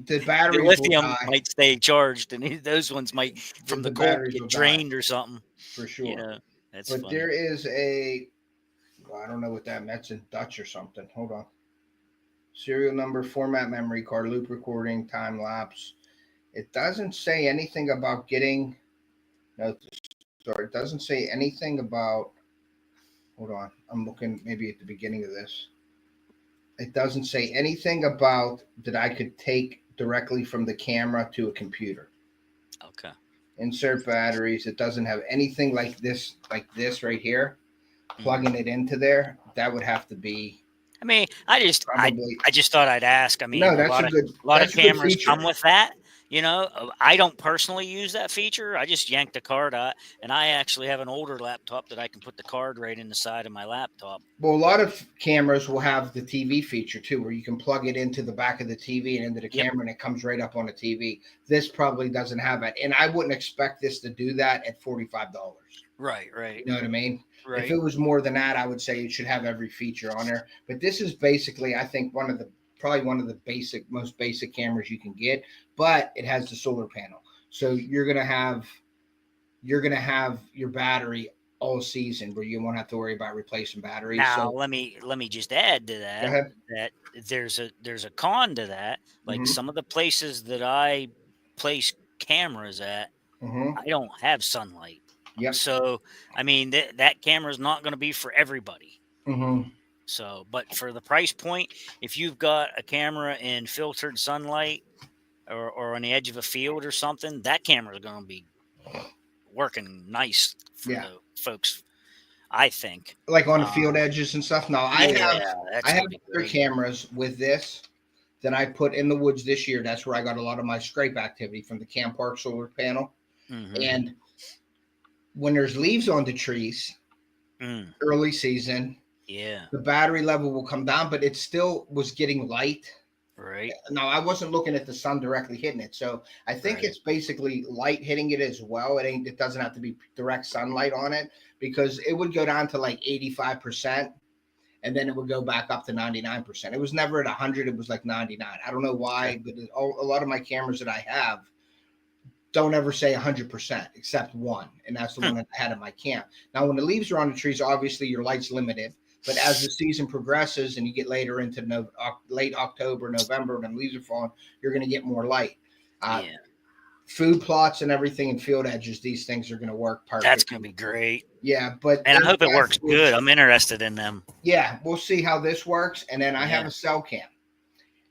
The batteries, the lithium might stay charged, and those ones might, from the cold, get drained or something. For sure. You know, that's but funny. There is I don't know what that meant. It's in Dutch or something. Hold on. Serial number, format memory card, loop recording, time lapse. It doesn't say anything about getting. No, sorry. It doesn't say anything about. Hold on. I'm looking maybe at the beginning of this. It doesn't say anything about that I could take directly from the camera to a computer. Okay. Insert batteries. It doesn't have anything like this right here. Plugging it into there. That would have to be. I mean, I just thought I'd ask. I mean, no, a lot of cameras come with that. You know, I don't personally use that feature. I just yank the card out, and I actually have an older laptop that I can put the card right in the side of my laptop. Well, a lot of cameras will have the TV feature too, where you can plug it into the back of the TV and into the camera, and it comes right up on the TV. This probably doesn't have it, and I wouldn't expect this to do that at $45. Right. You know what I mean? Right. If it was more than that, I would say it should have every feature on there. But this is basically, I think, probably one of the most basic cameras you can get, but it has the solar panel. So you're gonna have your battery all season, where you won't have to worry about replacing batteries. Now, let me just add to that that there's a con to that. Like some of the places that I place cameras at, I don't have sunlight. Yep. So I mean that camera is not going to be for everybody. So, but for the price point, if you've got a camera in filtered sunlight or on the edge of a field or something, that camera is going to be working nice for the folks, I think. Like on the field edges and stuff. Now, I have other cameras with this that I put in the woods this year. That's where I got a lot of my scrape activity, from the Camp Park solar panel. And when there's leaves on the trees, early season, the battery level will come down, but it still was getting light. Right. Now, I wasn't looking at the sun directly hitting it, so I think it's basically light hitting it as well. It doesn't have to be direct sunlight on it, because it would go down to like 85%, and then it would go back up to 99%. It was never at 100; it was like 99. I don't know why, but a lot of my cameras that I have don't ever say 100%, except one, and that's the one that I had in my camp. Now, when the leaves are on the trees, obviously your light's limited. But as the season progresses and you get later into late October, November, when leaves are falling, you're going to get more light. Food plots and everything and field edges, these things are going to work perfect. That's going to be great. Yeah, and I hope it works good. I'm interested in them. Yeah, we'll see how this works. And then I have a cell cam,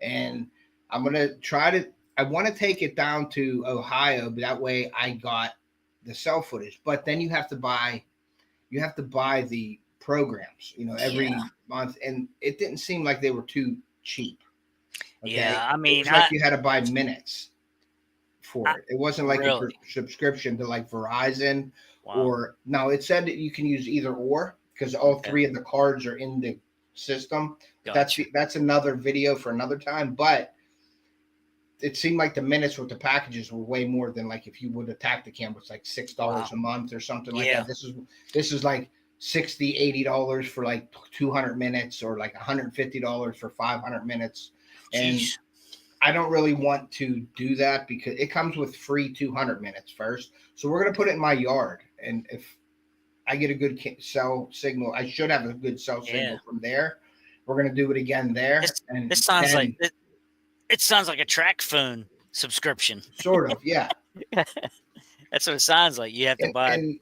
and I'm going to I want to take it down to Ohio, but that way I got the cell footage. But then you have to buy the programs, every month, and it didn't seem like they were too cheap. Okay? Yeah, I mean, it was like you had to buy minutes for it. It wasn't like a subscription to like Verizon or no. It said that you can use either or, because all three of the cards are in the system. Gotcha. That's another video for another time, but it seemed like the minutes with the packages were way more than like if you would attack the camera. It's like $6 a month or something like that. This is like $60, $80 for like 200 minutes, or like $150 for 500 minutes. And I don't really want to do that, because it comes with free 200 minutes first. So we're going to put it in my yard. And if I get a good cell signal, I should have a good cell signal from there. We're going to do it again there. This sounds like it sounds like a track phone subscription. Sort of. Yeah. That's what it sounds like. You have to buy.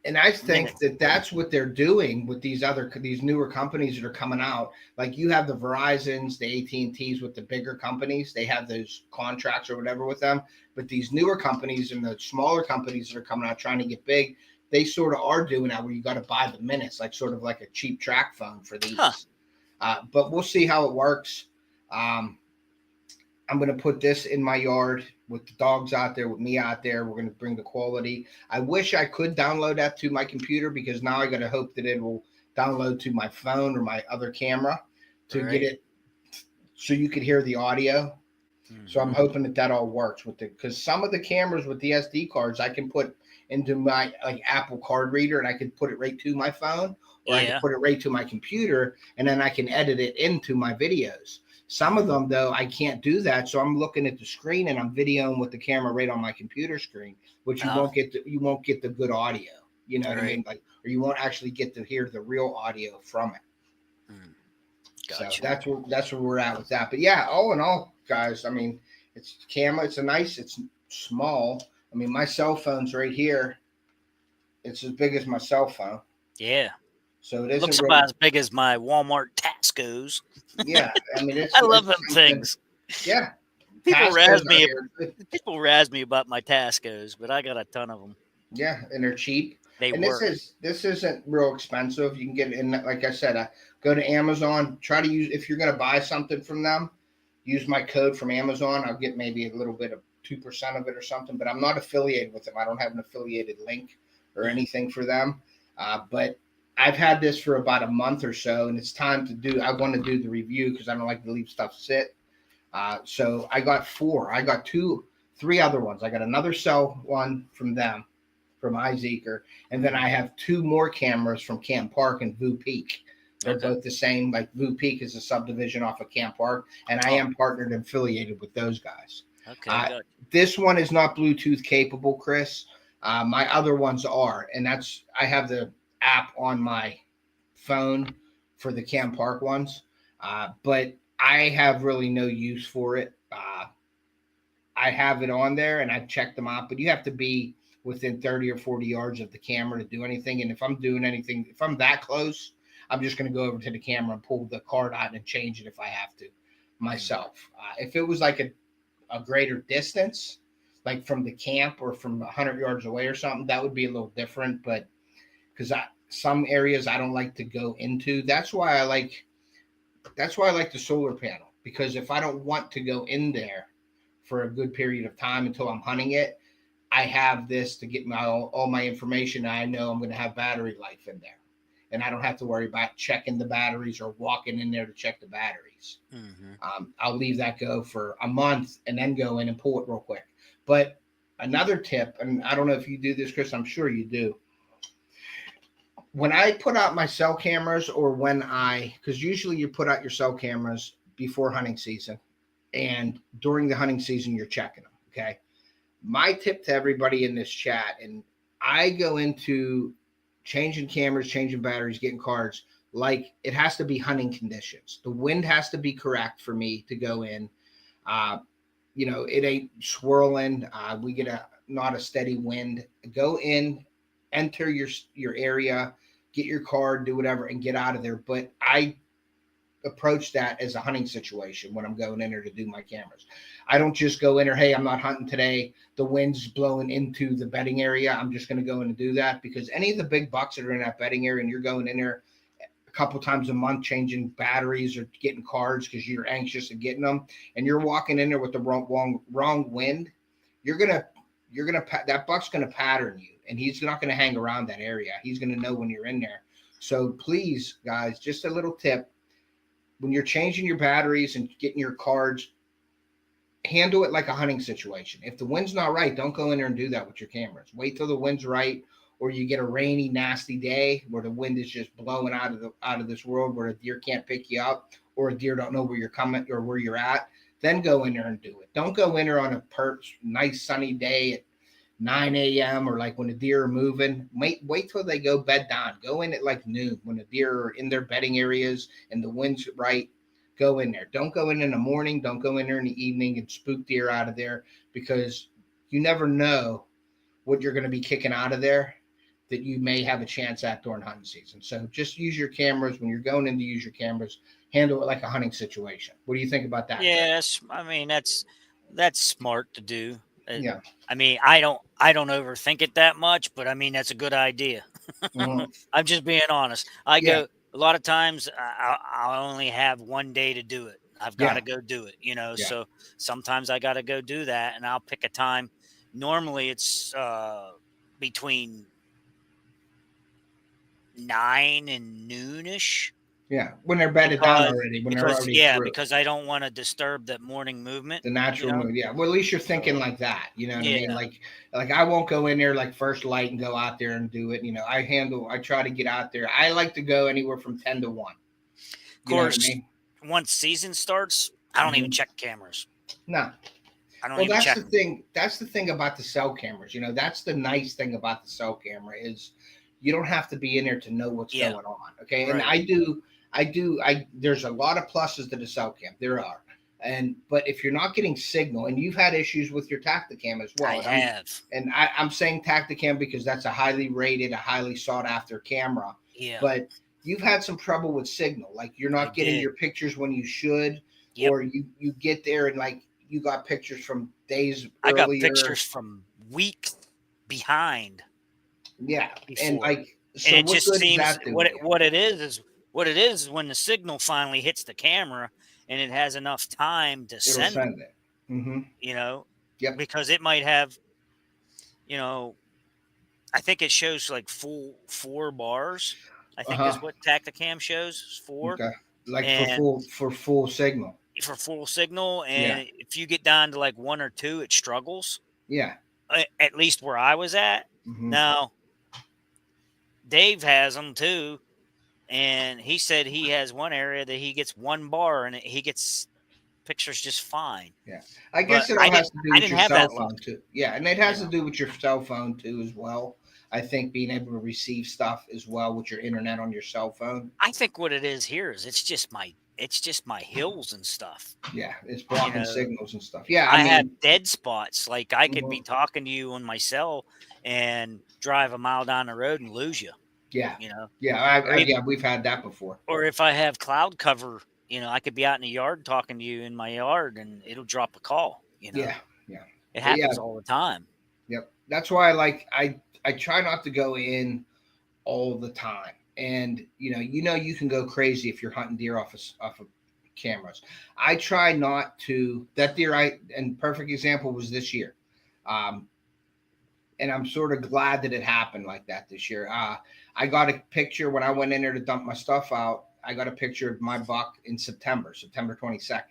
And I think minutes. that that's what they're doing with these newer companies that are coming out. Like you have the Verizons, the AT&Ts with the bigger companies. They have those contracts or whatever with them. But these newer companies and the smaller companies that are coming out trying to get big, they sort of are doing that where you got to buy the minutes, like sort of like a cheap track phone for these. But we'll see how it works. I'm going to put this in my yard with the dogs out there, with me out there. We're going to bring the quality. I wish I could download that to my computer because now I got to hope that it will download to my phone or my other camera to get it so you could hear the audio. Mm-hmm. So I'm hoping that all works with it, because some of the cameras with the SD cards I can put into my like Apple card reader and I could put it right to my phone, or I can put it right to my computer and then I can edit it into my videos. Some of them, though, I can't do that. So I'm looking at the screen and I'm videoing with the camera right on my computer screen, which you won't get the good audio. You know what I mean? Like, or you won't actually get to hear the real audio from it. Gotcha. So that's where we're at with that. But yeah, all in all, guys, I mean, it's camera. It's small. I mean, my cell phone's right here. It's as big as my cell phone. Yeah. So it looks about as big as my Walmart Tascos. Yeah, I mean, I love them things. Yeah, people razz me about my Tascos, but I got a ton of them. Yeah, and they're cheap. They work. This isn't real expensive. You can get it in, like I said, go to Amazon. Try to use, if you're going to buy something from them, use my code from Amazon. I'll get maybe a little bit of 2% of it or something. But I'm not affiliated with them. I don't have an affiliated link or anything for them. But I've had this for about a month or so, and it's time to do. I want to do the review because I don't like to leave stuff sit. So I got 4. I got 3 other ones. I got another cell one from them, from IZEEKER, and then I have 2 more cameras from Camp Park and Vu Peak. They're both the same. Like Vu Peak is a subdivision off of Camp Park, and I am partnered and affiliated with those guys. Okay. This one is not Bluetooth capable, Chris. My other ones are, and I have the app on my phone for the Camp Park ones, but I have really no use for it. I have it on there and I've checked them out, but you have to be within 30 or 40 yards of the camera to do anything. And if I'm doing anything, if I'm that close, I'm just going to go over to the camera and pull the card out and change it if I have to myself. If it was like a greater distance, like from the camp or from 100 yards away or something, that would be a little different. But because some areas I don't like to go into. That's why I like the solar panel, because if I don't want to go in there for a good period of time until I'm hunting it, I have this to get all my information. I know I'm going to have battery life in there, and I don't have to worry about checking the batteries or walking in there to check the batteries. Mm-hmm. I'll leave that go for a month and then go in and pull it real quick. But another tip, and I don't know if you do this, Chris, I'm sure you do. When I put out my cell cameras, or because usually you put out your cell cameras before hunting season, and during the hunting season, you're checking them. Okay. My tip to everybody in this chat, and I go into changing cameras, changing batteries, getting cards, like it has to be hunting conditions. The wind has to be correct for me to go in. It ain't swirling. We get not a steady wind. Go in, enter your area, get your card, do whatever, and get out of there. But I approach that as a hunting situation when I'm going in there to do my cameras. I don't just go in there, hey, I'm not hunting today, the wind's blowing into the bedding area, I'm just going to go in and do that, because any of the big bucks that are in that bedding area and you're going in there a couple times a month changing batteries or getting cards because you're anxious of getting them, and you're walking in there with the wrong wind, that buck's going to pattern you, and he's not going to hang around that area. He's going to know when you're in there. So please, guys, just a little tip. When you're changing your batteries and getting your cards, handle it like a hunting situation. If the wind's not right, don't go in there and do that with your cameras. Wait till the wind's right, or you get a rainy, nasty day where the wind is just blowing out of this world, where a deer can't pick you up, or a deer don't know where you're coming or where you're at. Then go in there and do it. Don't go in there on a nice sunny day at 9 a.m. or like when the deer are moving. Wait till they go bed down. Go in at like noon when the deer are in their bedding areas and the wind's right. Go in there. Don't go in the morning. Don't go in there in the evening and spook deer out of there, because you never know what you're going to be kicking out of there. that you may have a chance at during hunting season. So just use your cameras when you're going in to use your cameras. Handle it like a hunting situation. What do you think about that? Yes, I mean that's smart to do. Yeah. I mean, I don't overthink it that much, but I mean that's a good idea. Mhm. I'm just being honest. I Yeah. go a lot of times. I'll only have one day to do it. I've got Yeah. to go do it. You know, Yeah. so sometimes I got to go do that, and I'll pick a time. Normally, it's between 9 and noonish. Yeah. When they're bedded down Because already, when they're already through because I don't want to disturb that morning movement. the You natural know, mood. Yeah. Well, at least you're thinking so like that. You know what I mean? yeah, Like I won't go in there like first light and go out there and do it. You know, I try to get out there. I like to go anywhere from 10 to 1. of You know what I course. mean? Once season starts, I don't even Mhm. check cameras. No. I don't Well, even that's check the them. thing. That's the thing about the cell cameras. You know, that's the nice thing about the cell camera is you don't have to be in there to know what's Yeah, going on. Okay. And right. there's a lot of pluses to the cell cam. There are. But if you're not getting signal and you've had issues with your Tacticam as I well, have. I'm saying Tacticam because that's a highly rated, a highly sought after camera, Yeah, but you've had some trouble with signal. Like you're I not getting did. your pictures when you should, Yep. or you get there and like you got pictures from days I got earlier. pictures from weeks behind Yeah. And before, like, and so it what just good does seems that do you? what it is when the signal finally hits the camera and it has enough time to It'll send them. send it. Mm-hmm. You know, Yep. because it might have, you know, I think it shows like full 4 bars. I think Uh-huh. is what Tacticam shows is 4, Okay. Like and for full signal. for full signal. Yeah. And if you get down to like 1 or 2, it struggles. Yeah. At least where I was at. Mm-hmm. Now Dave has them too, and he said he has one area that he gets 1 bar and he gets pictures just fine. Yeah. I But guess it all has to do I with didn't your have cell that luck. phone too. Yeah, and it You has to know, do with your cell phone too as well. I think being able to receive stuff as well with your internet on your cell phone. I think what it is here is it's just my hills and stuff. Yeah, it's You blocking know, signals and stuff. Yeah, I I have mean, dead spots. Like I could be mhm. talking to you on my cell and drive a mile down the road and lose you. Yeah, You know, yeah, or even, yeah, we've had that before. or if I have cloud cover, I could be out in the yard talking to you in my yard and it'll drop a call. Yeah, yeah, It but yeah, happens all the time. yep. That's why I try not to go in all the time. And you can go crazy if you're hunting deer off of cameras. I try not to. That deer and perfect example was this year, and I'm sort of glad that it happened like that this year. I got a picture when I went in there to dump my stuff out. I got a picture of my buck in September 22nd.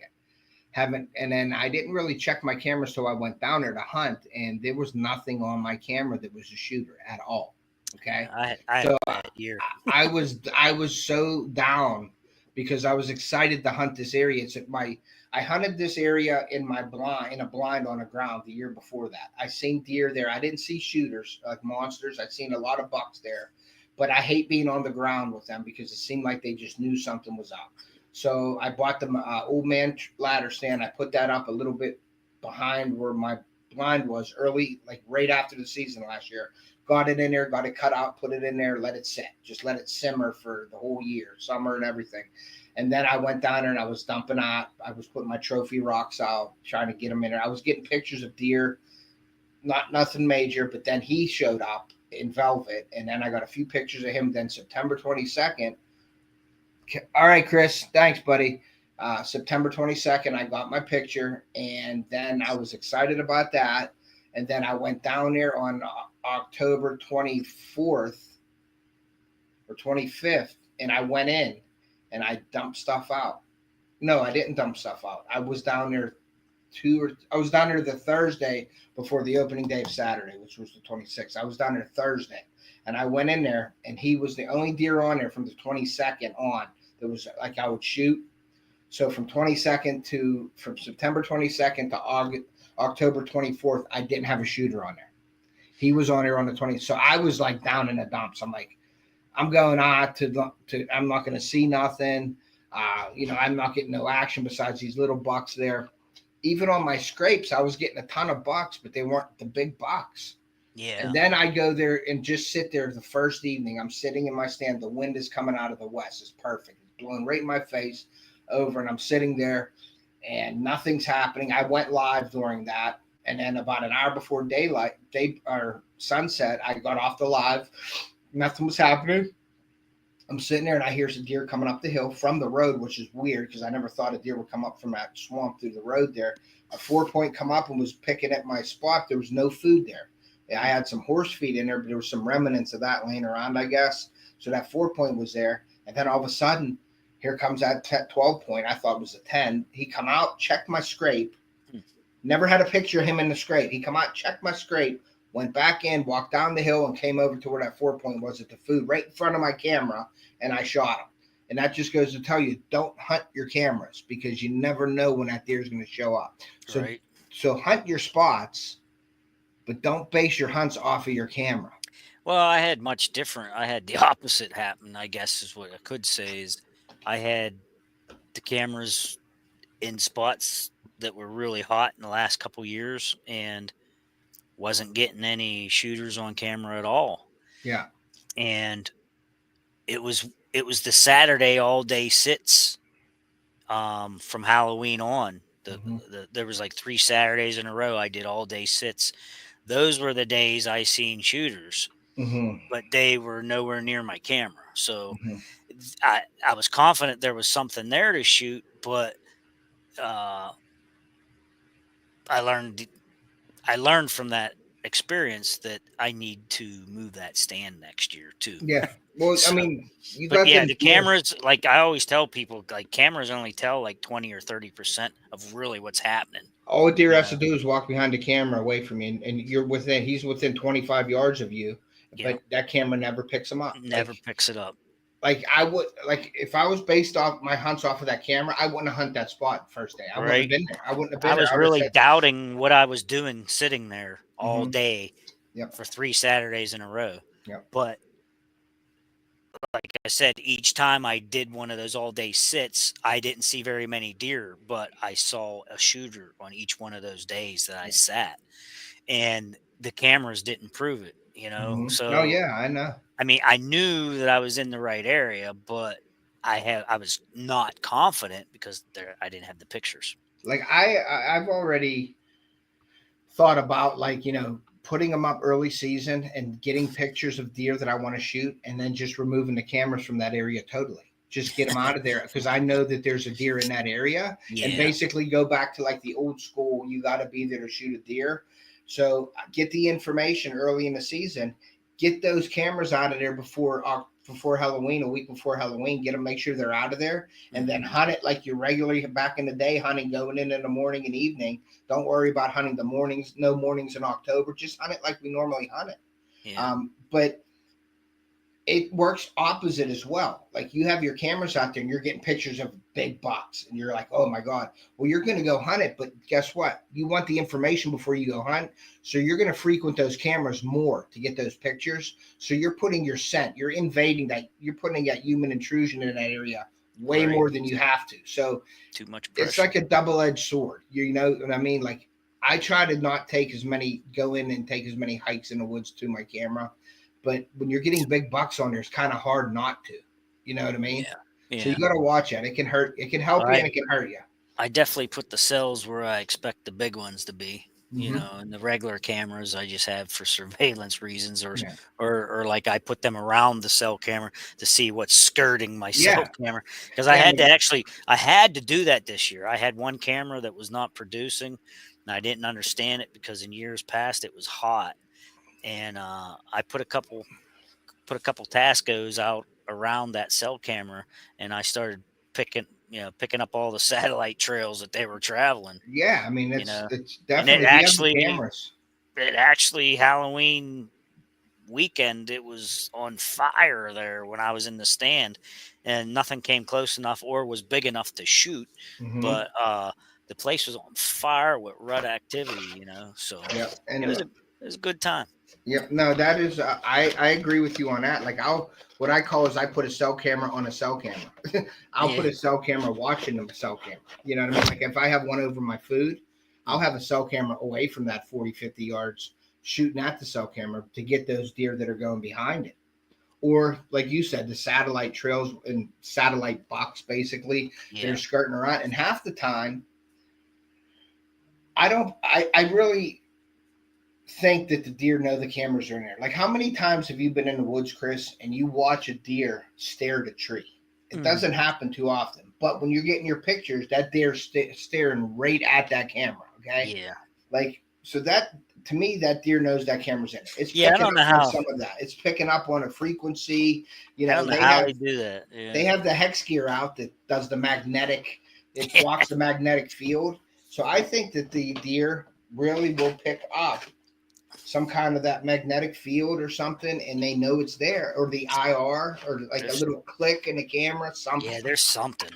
And then I didn't really check my cameras till I went down there to hunt, and there was nothing on my camera that was a shooter at all. Okay, Yeah, I had so a bad year. I was so down because I was excited to hunt this area. I hunted this area in a blind on the ground the year before that. I seen deer there. I didn't see shooters like monsters. I'd seen a lot of bucks there, but I hate being on the ground with them because it seemed like they just knew something was up. So I bought the old man ladder stand. I put that up a little bit behind where my blind was early, like right after the season last year. Got it in there, got it cut out, put it in there, let it sit. Just let it simmer for the whole year, summer and everything. And then I went down there and I was dumping out. I was putting my trophy rocks out, trying to get them in there. I was getting pictures of deer, nothing major, but then he showed up in velvet. And then I got a few pictures of him. Then September 22nd. All right, Chris. Thanks, buddy. September 22nd, I got my picture. And then I was excited about that. And then I went down there on October 24th or 25th, and I went in and I dumped stuff out. No, I didn't dump stuff out. I was down there the Thursday before the opening day of Saturday, which was the 26th. I was down there Thursday, and I went in there, and he was the only deer on there from the 22nd on that was like I would shoot. So from September 22nd to October 24th, I didn't have a shooter on there. He was on there on the 20th. So I was like down in the dumps. I'm like, I'm going on I'm not going to see nothing. I'm not getting no action besides these little bucks there. Even on my scrapes, I was getting a ton of bucks, but they weren't the big bucks. Yeah. And then I go there and just sit there the first evening. I'm sitting in my stand. The wind is coming out of the west. It's perfect. It's blowing right in my face over, and I'm sitting there and nothing's happening. I went live during that. And then about an hour before sunset, I got off the live. Nothing was happening. I'm sitting there and I hear some deer coming up the hill from the road, which is weird because I never thought a deer would come up from that swamp through the road there. A 4-point come up and was picking at my spot. There was no food there. I had some horse feed in there, but there was some remnants of that laying around, I guess. So that 4-point was there. And then all of a sudden, here comes that 12-point. I thought it was a 10. He come out, checked my scrape. Never had a picture of him in the scrape. He come out, checked my scrape, went back in, walked down the hill, and came over to where that 4-point was at the food, right in front of my camera, and I shot him. And that just goes to tell you, don't hunt your cameras because you never know when that deer is going to show up. So hunt your spots, but don't base your hunts off of your camera. Well, I had much different. I had the opposite happen, I guess is what I could say. Is I had the cameras in spots that were really hot in the last couple years and wasn't getting any shooters on camera at all. Yeah. And it was the Saturday all day sits from Halloween on. There was like 3 Saturdays in a row I did all day sits. Those were the days I seen shooters, but they were nowhere near my camera. So I was confident there was something there to shoot, but I learned from that experience that I need to move that stand next year too. Yeah. Well, so, I mean, the cameras, like I always tell people, like cameras only tell like 20 or 30% of really what's happening. All a deer has to do is walk behind the camera away from you, and he's within 25 yards of you, but that camera never picks him up. Never picks it up. Like if I was based off my hunts off of that camera, I wouldn't have hunted that spot first day. I wouldn't have been there. I wouldn't have been there. I was really doubting what I was doing sitting there all day for 3 Saturdays in a row. But like I said, each time I did one of those all day sits, I didn't see very many deer, but I saw a shooter on each one of those days that I sat, and the cameras didn't prove it, you know? So, oh yeah, I know. I mean, I knew that I was in the right area, but I was not confident because I didn't have the pictures. Like I've already thought about putting them up early season and getting pictures of deer that I want to shoot, and then just removing the cameras from that area totally. Just get them out of there because I know that there's a deer in that area, and basically go back to like the old school. You got to be there to shoot a deer. So get the information early in the season. Get those cameras out of there before Halloween, a week before Halloween. Get them, make sure they're out of there, and then hunt it like you're regularly back in the day hunting, going in the morning and evening. Don't worry about hunting the mornings. No mornings in October. Just hunt it like we normally hunt it. Yeah. But it works opposite as well. Like you have your cameras out there and you're getting pictures of big bucks, and you're like, oh my God. Well, you're going to go hunt it, but guess what? You want the information before you go hunt. So you're going to frequent those cameras more to get those pictures. So you're putting your scent, you're invading that, you're putting that human intrusion in that area way more than you have to. So too much pressure. It's like a double-edged sword. You know what I mean? Like I try to not go in and take as many hikes in the woods to my camera. But when you're getting big bucks on there, it's kind of hard not to. You know what I mean? Yeah. So you got to watch it. It can hurt. It can help you and it can hurt you. I definitely put the cells where I expect the big ones to be. You know, and the regular cameras I just have for surveillance reasons, or like I put them around the cell camera to see what's skirting my cell camera. Because I had to do that this year. I had one camera that was not producing, and I didn't understand it because in years past it was hot. And I put a couple Tascos out around that cell camera, and I started picking up all the satellite trails that they were traveling. Yeah, I mean it's definitely cameras. It actually Halloween weekend it was on fire there when I was in the stand, and nothing came close enough or was big enough to shoot. But the place was on fire with rut activity, you know. So and it was a good time. Yep. No, that is, I agree with you on that. Like what I call is I put a cell camera on a cell camera. I'll put a cell camera watching the cell camera. You know what I mean? Like if I have one over my food, I'll have a cell camera away from that 40, 50 yards shooting at the cell camera to get those deer that are going behind it. Or like you said, the satellite trails and satellite box, basically, they're skirting around. And half the time, I really think that the deer know the cameras are in there. Like, how many times have you been in the woods, Chris, and you watch a deer stare at a tree? It doesn't happen too often. But when you're getting your pictures, that deer's staring right at that camera, okay? Yeah. Like, so that, to me, that deer knows that camera's in it. It's I picking don't know up how. on some of that. It's picking up on a frequency. You know, I don't know how they do that. Yeah. They have the hex gear out that does the magnetic. It blocks the magnetic field. So I think that the deer really will pick up some kind of that magnetic field or something, and they know it's there, or the IR, or like a little click in the camera, something. Yeah, there's something.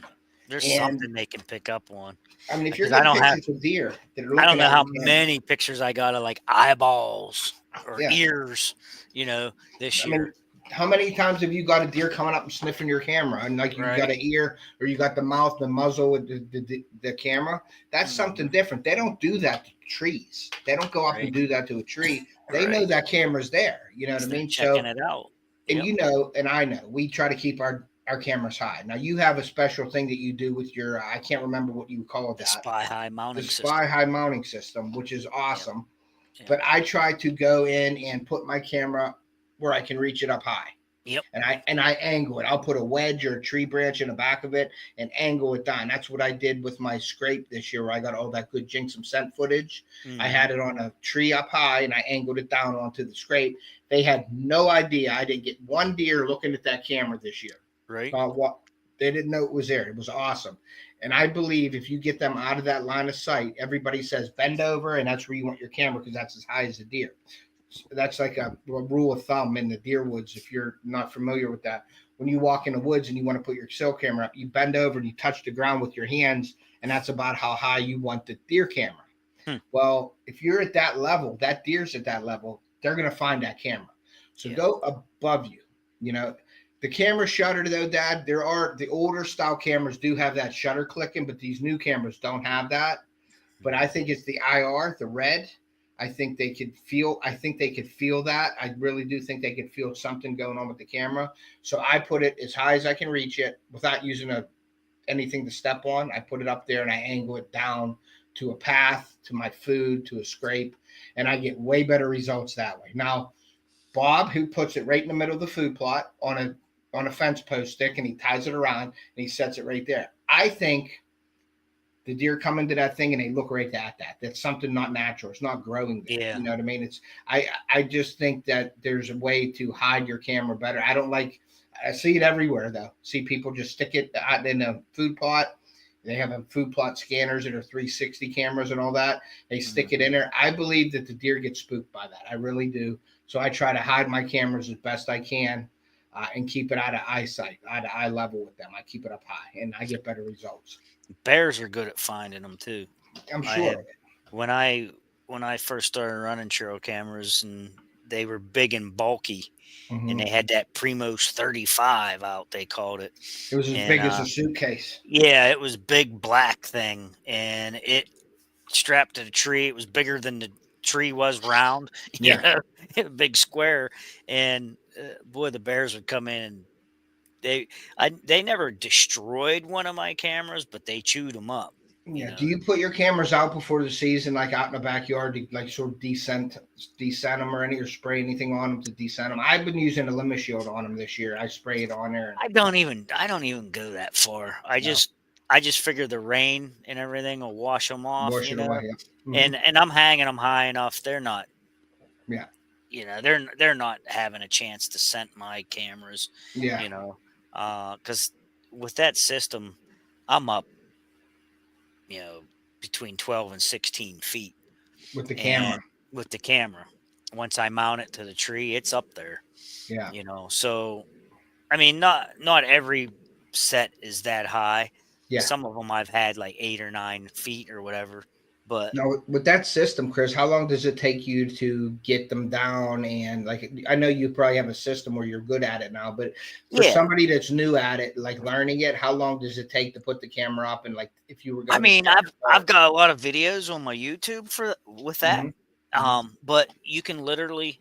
There's something they can pick up on. I mean, if you're getting pictures of deer that are looking, I don't know how many pictures I got of like eyeballs or ears, you know, this year. Mean, how many times have you got a deer coming up and sniffing your camera, and like you got an ear, or you got the mouth, the muzzle with the camera? That's something different. They don't do that to trees. They don't go up and do that to a tree. They know that camera's there. You know what I mean? Checking it out. And you know, and I know, we try to keep our cameras high. Now you have a special thing that you do with your, I can't remember what you call it. The spy high mounting system. Spy high mounting system, which is awesome. But I try to go in and put my camera where I can reach it up high. And I angle it. I'll put a wedge or a tree branch in the back of it and angle it down. That's what I did with my scrape this year, where I got all that good Jinx scent footage. I had it on a tree up high, and I angled it down onto the scrape. They had no idea. I didn't get one deer looking at that camera this year. Right. They didn't know it was there. It was awesome. And I believe if you get them out of that line of sight, everybody says bend over, and that's where you want your camera, because that's as high as the deer. That's like a rule of thumb in the deer woods. If you're not familiar with that, when you walk in the woods and you want to put your cell camera up, you bend over and you touch the ground with your hands, and that's about how high you want the deer camera. Well, if you're at that level, that deer's at that level, they're going to find that camera. So go above you. You know, the camera shutter, though, Dad, the older style cameras do have that shutter clicking, but these new cameras don't have that. But I think it's the IR, the red. I think they could feel that. I really do think they could feel something going on with the camera. So I put it as high as I can reach it without using anything to step on. I put it up there and I angle it down to a path, to my food, to a scrape, and I get way better results that way. Now, Bob, who puts it right in the middle of the food plot on a fence post stick, and he ties it around and he sets it right there. I think the deer come into that thing and they look right at that. That's something not natural. It's not growing there. Yeah. You know what I mean? I just think that there's a way to hide your camera better. I see it everywhere though. See people just stick it out in a food plot. They have a food plot scanners that are 360 cameras and all that. They stick it in there. I believe that the deer get spooked by that. I really do. So I try to hide my cameras as best I can and keep it out of eyesight, out of eye level with them. I keep it up high and I get better results. Bears are good at finding them too. I'm sure. When I first started running trail cameras, and they were big and bulky, and they had that Primos 35 out, they called it. It was as big as a suitcase. Yeah, it was a big black thing, and it strapped to the tree. It was bigger than the tree was round. Yeah, a big square. And boy, the bears would come in and they never destroyed one of my cameras, but they chewed them up. Yeah. Do you put your cameras out before the season, like out in the backyard, to like sort of descent them or spray anything on them to descent them? I've been using a limit shield on them this year. I spray it on there. I don't even go that far. I just figure the rain and everything will wash them off. Wash it away, yeah. And I'm hanging them high enough. They're not. Yeah. You know, they're not having a chance to scent my cameras. Yeah. You know, because with that system, I'm up, you know, between 12 and 16 feet with the camera. With the camera, once I mount it to the tree, it's up there. Yeah. You know, so I mean, not every set is that high. Yeah. Some of them I've had like 8 or 9 feet or whatever. But now, with that system, Chris, how long does it take you to get them down? And like, I know you probably have a system where you're good at it now, but for somebody that's new at it, like learning it, how long does it take to put the camera up? And like, if you were going, I've got a lot of videos on my YouTube with that. But you can literally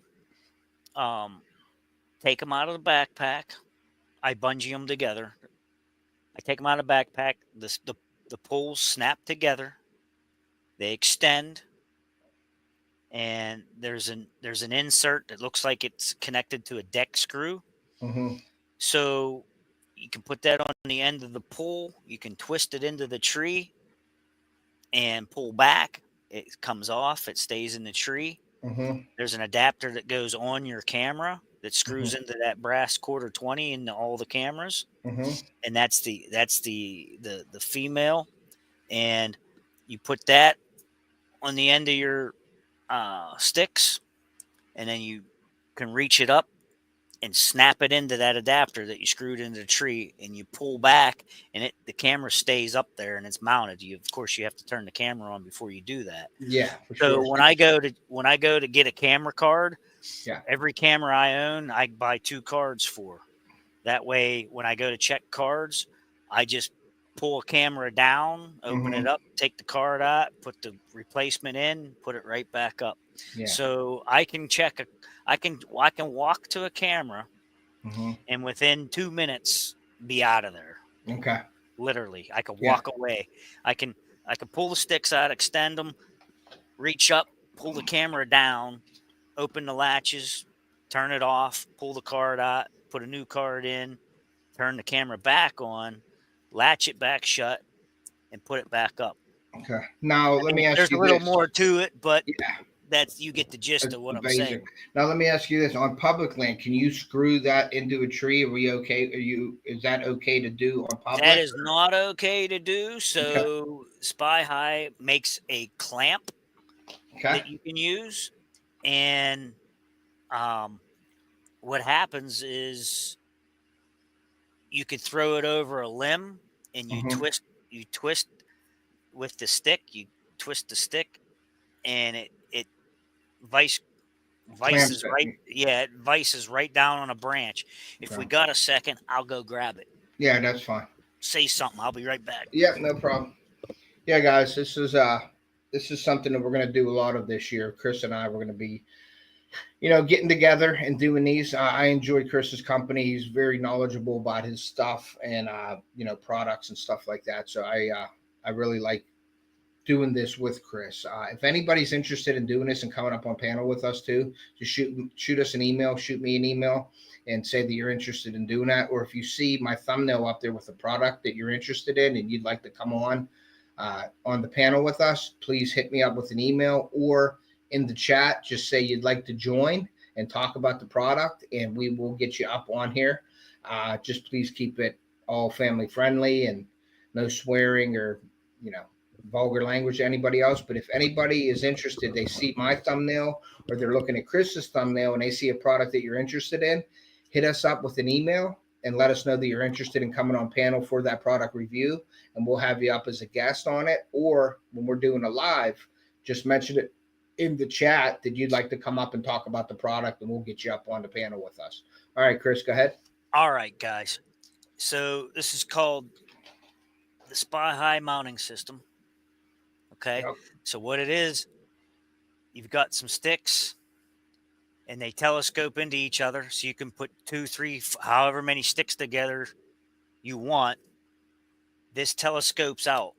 take them out of the backpack. I bungee them together. I take them out of the backpack. The poles snap together. They extend, and there's an insert that looks like it's connected to a deck screw. So you can put that on the end of the pole. You can twist it into the tree and pull back. It comes off. It stays in the tree. There's an adapter that goes on your camera that screws into that brass quarter 20 into all the cameras, and that's the female, and you put that on the end of your sticks, and then you can reach it up and snap it into that adapter that you screwed into the tree, and you pull back, and the camera stays up there and it's mounted. Of course, you have to turn the camera on before you do that. Yeah, for so sure. when I go to get a camera card, every camera I own, I buy 2 cards for. That way, when I go to check cards, I just pull a camera down, open it up, take the card out, put the replacement in, put it right back up. So I can check I can walk to a camera and within 2 minutes be out of there. Okay. Literally, I can walk away. I can pull the sticks out, extend them, reach up, pull the camera down, open the latches, turn it off, pull the card out, put a new card in, turn the camera back on, latch it back shut, and put it back up. Okay. Now let me ask you this. There's a little more to it, but you get the gist of what I'm saying. Now let me ask you this: on public land, can you screw that into a tree? Are we okay? Is that okay to do on public? That is not okay to do. So Spy High makes a clamp that you can use, and what happens is you could throw it over a limb, and you twist with the stick. You twist the stick, and it vices right. Yeah, it vices right down on a branch. If we got a second, I'll go grab it. Yeah, that's fine. Say something. I'll be right back. Yeah, no problem. Yeah, guys, this is something that we're going to do a lot of this year. Chris and I, we're going to be, getting together and doing these. I enjoy Chris's company. He's very knowledgeable about his stuff and, products and stuff like that. So I really like doing this with Chris. If anybody's interested in doing this and coming up on panel with us too, just shoot us an email, shoot me an email and say that you're interested in doing that. Or if you see my thumbnail up there with the product that you're interested in and you'd like to come on the panel with us, please hit me up with an email or in the chat, just say you'd like to join and talk about the product and we will get you up on here. Just please keep it all family friendly and no swearing or, vulgar language to anybody else. But if anybody is interested, they see my thumbnail or they're looking at Chris's thumbnail and they see a product that you're interested in, hit us up with an email and let us know that you're interested in coming on panel for that product review. And we'll have you up as a guest on it. Or when we're doing a live, just mention it in the chat that you'd like to come up and talk about the product and we'll get you up on the panel with us. All right, Chris, go ahead. All right, guys. So this is called the Spy High mounting system. Okay. Yep. So what it is, you've got some sticks and they telescope into each other. So you can put 2, 3, however many sticks together you want. This telescopes out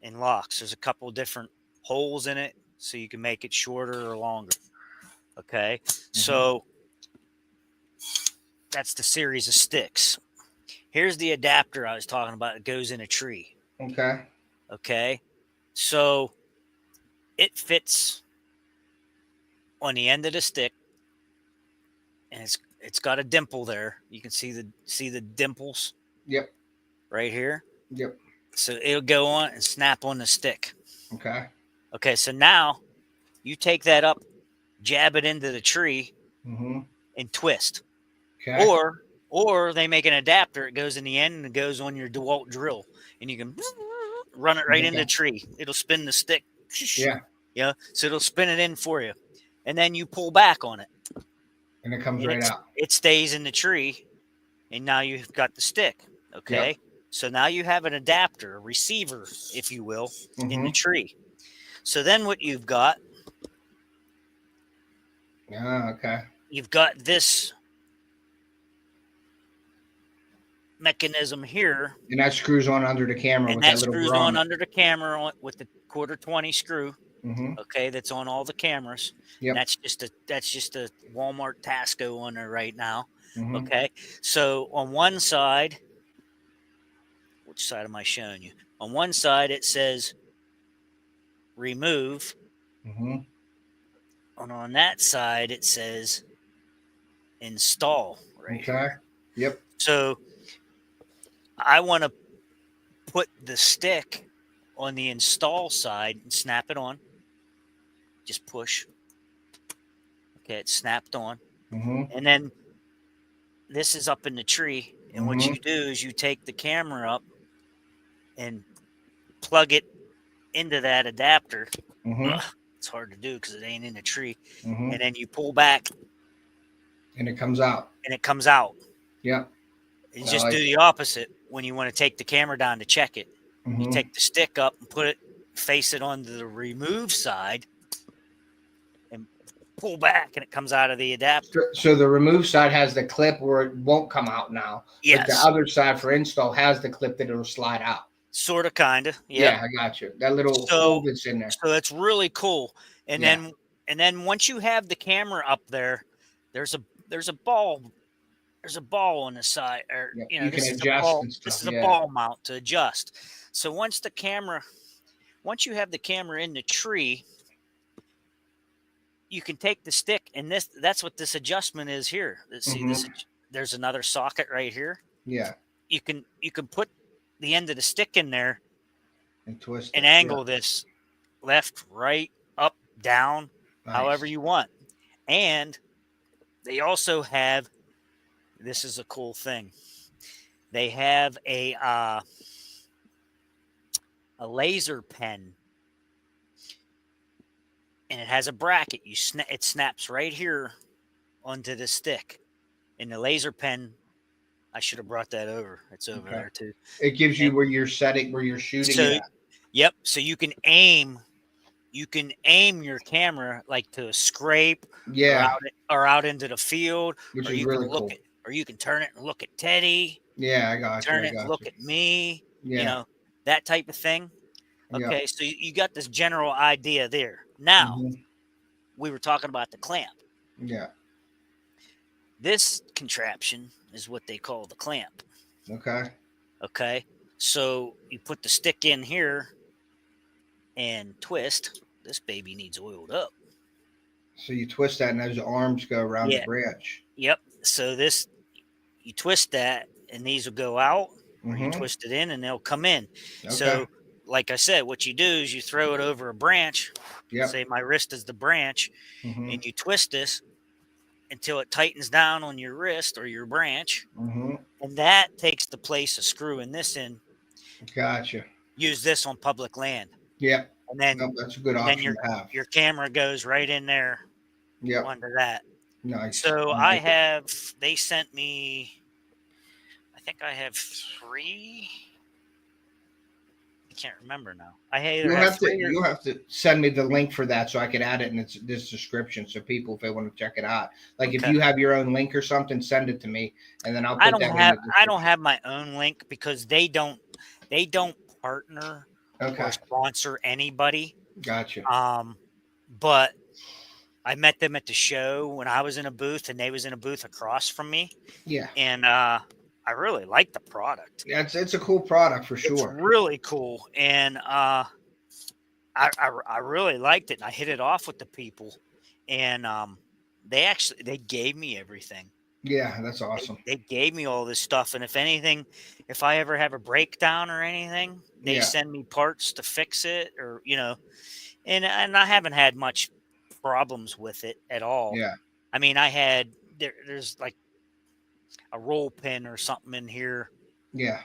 and locks. There's a couple different holes in it so you can make it shorter or longer. Okay. So that's the series of sticks. Here's the adapter I was talking about. It goes in a tree. Okay. So it fits on the end of the stick, and it's got a dimple there. You can see the dimples. Yep. Right here. Yep. So it'll go on and snap on the stick. Okay. So now you take that up, jab it into the tree, and twist. Okay. Or they make an adapter. It goes in the end and it goes on your DeWalt drill, and you can run it right in the tree. It'll spin the stick. Yeah. So it'll spin it in for you, and then you pull back on it, and it comes right out. It stays in the tree, and now you've got the stick. Okay. Yep. So now you have an adapter, a receiver, if you will, in the tree. So then what you've got, okay. You've got this mechanism here. And that screws on under the camera and with that that little screws drum. on under the camera with the 1/4 screw. Mm-hmm. Okay, that's on all the cameras. Yep. And that's just a Walmart Tasco on there right now. Mm-hmm. Okay, so on one side, which side am I showing you? On one side it says remove. Mm-hmm. And on that side it says install right here. Yep. So I want to put the stick on the install side and snap it on. Just push. Okay, it's snapped on. Mm-hmm. And then this is up in the tree. And Mm-hmm. what you do is you take the camera up and plug it into that adapter. Mm-hmm. Ugh, it's hard to do because it ain't in the tree. Mm-hmm. And then you pull back. And it comes out. And it comes out. Yep. And just do the opposite when you want to take the camera down to check it. Mm-hmm. You take the stick up and face it onto the remove side and pull back, and it comes out of the adapter. So the remove side has the clip where it won't come out now. Yes. But the other side for install has the clip that it'll slide out. Sort of, kind of. Yeah, I got you. That little hole that's in there. So that's really cool. And then once you have the camera up there, there's a ball. There's a ball on the side, or you can adjust and stuff. This is a ball mount to adjust. So once you have the camera in the tree, you can take the stick, and that's what this adjustment is here. See, there's another socket right here. Yeah. You can put the end of the stick in there and twist and angle this left, right, up, down, however you want. And they also have, this is a cool thing, they have a laser pen, and it has a bracket. It snaps right here onto the stick. And the laser pen, I should have brought that over. It's over there too. It gives you where you're setting, where you're shooting at. Yep. So you can aim your camera like to a scrape, or out into the field, which or is you really can cool. Or you can turn it and look at Teddy. Yeah, I got you. Turn it and look at me. Yeah. You know, that type of thing. Okay, so you got this general idea there. Now, we were talking about the clamp. Yeah. This contraption is what they call the clamp. Okay. Okay, so you put the stick in here and twist. This baby needs oiled up. So you twist that, and those arms go around the branch. Yep. So you twist that, and these will go out. Or you twist it in, and they'll come in. Okay. So, like I said, what you do is you throw it over a branch. Yep. Say my wrist is the branch, and you twist this until it tightens down on your wrist or your branch, and that takes the place of screwing this in. Gotcha. Use this on public land. Yep. And then that's a good option to have. Your camera goes right in there. Yep. Under that. Nice. So they sent me, I think I have 3. I can't remember now. You'll have to send me the link for that so I can add it in this description, so people, if they want to check it out, like if you have your own link or something, send it to me, and then I'll put that in the description. I don't have my own link because they don't partner or sponsor anybody. Gotcha. But I met them at the show when I was in a booth, and they was in a booth across from me. Yeah. And I really like the product. Yeah, it's a cool product for sure. It's really cool. And I really liked it. And I hit it off with the people. And they gave me everything. Yeah, that's awesome. They gave me all this stuff. And if I ever have a breakdown or anything, they send me parts to fix it, or, and I haven't had much problems with it at all. Yeah. I mean, there's like a roll pin or something in here. Yeah.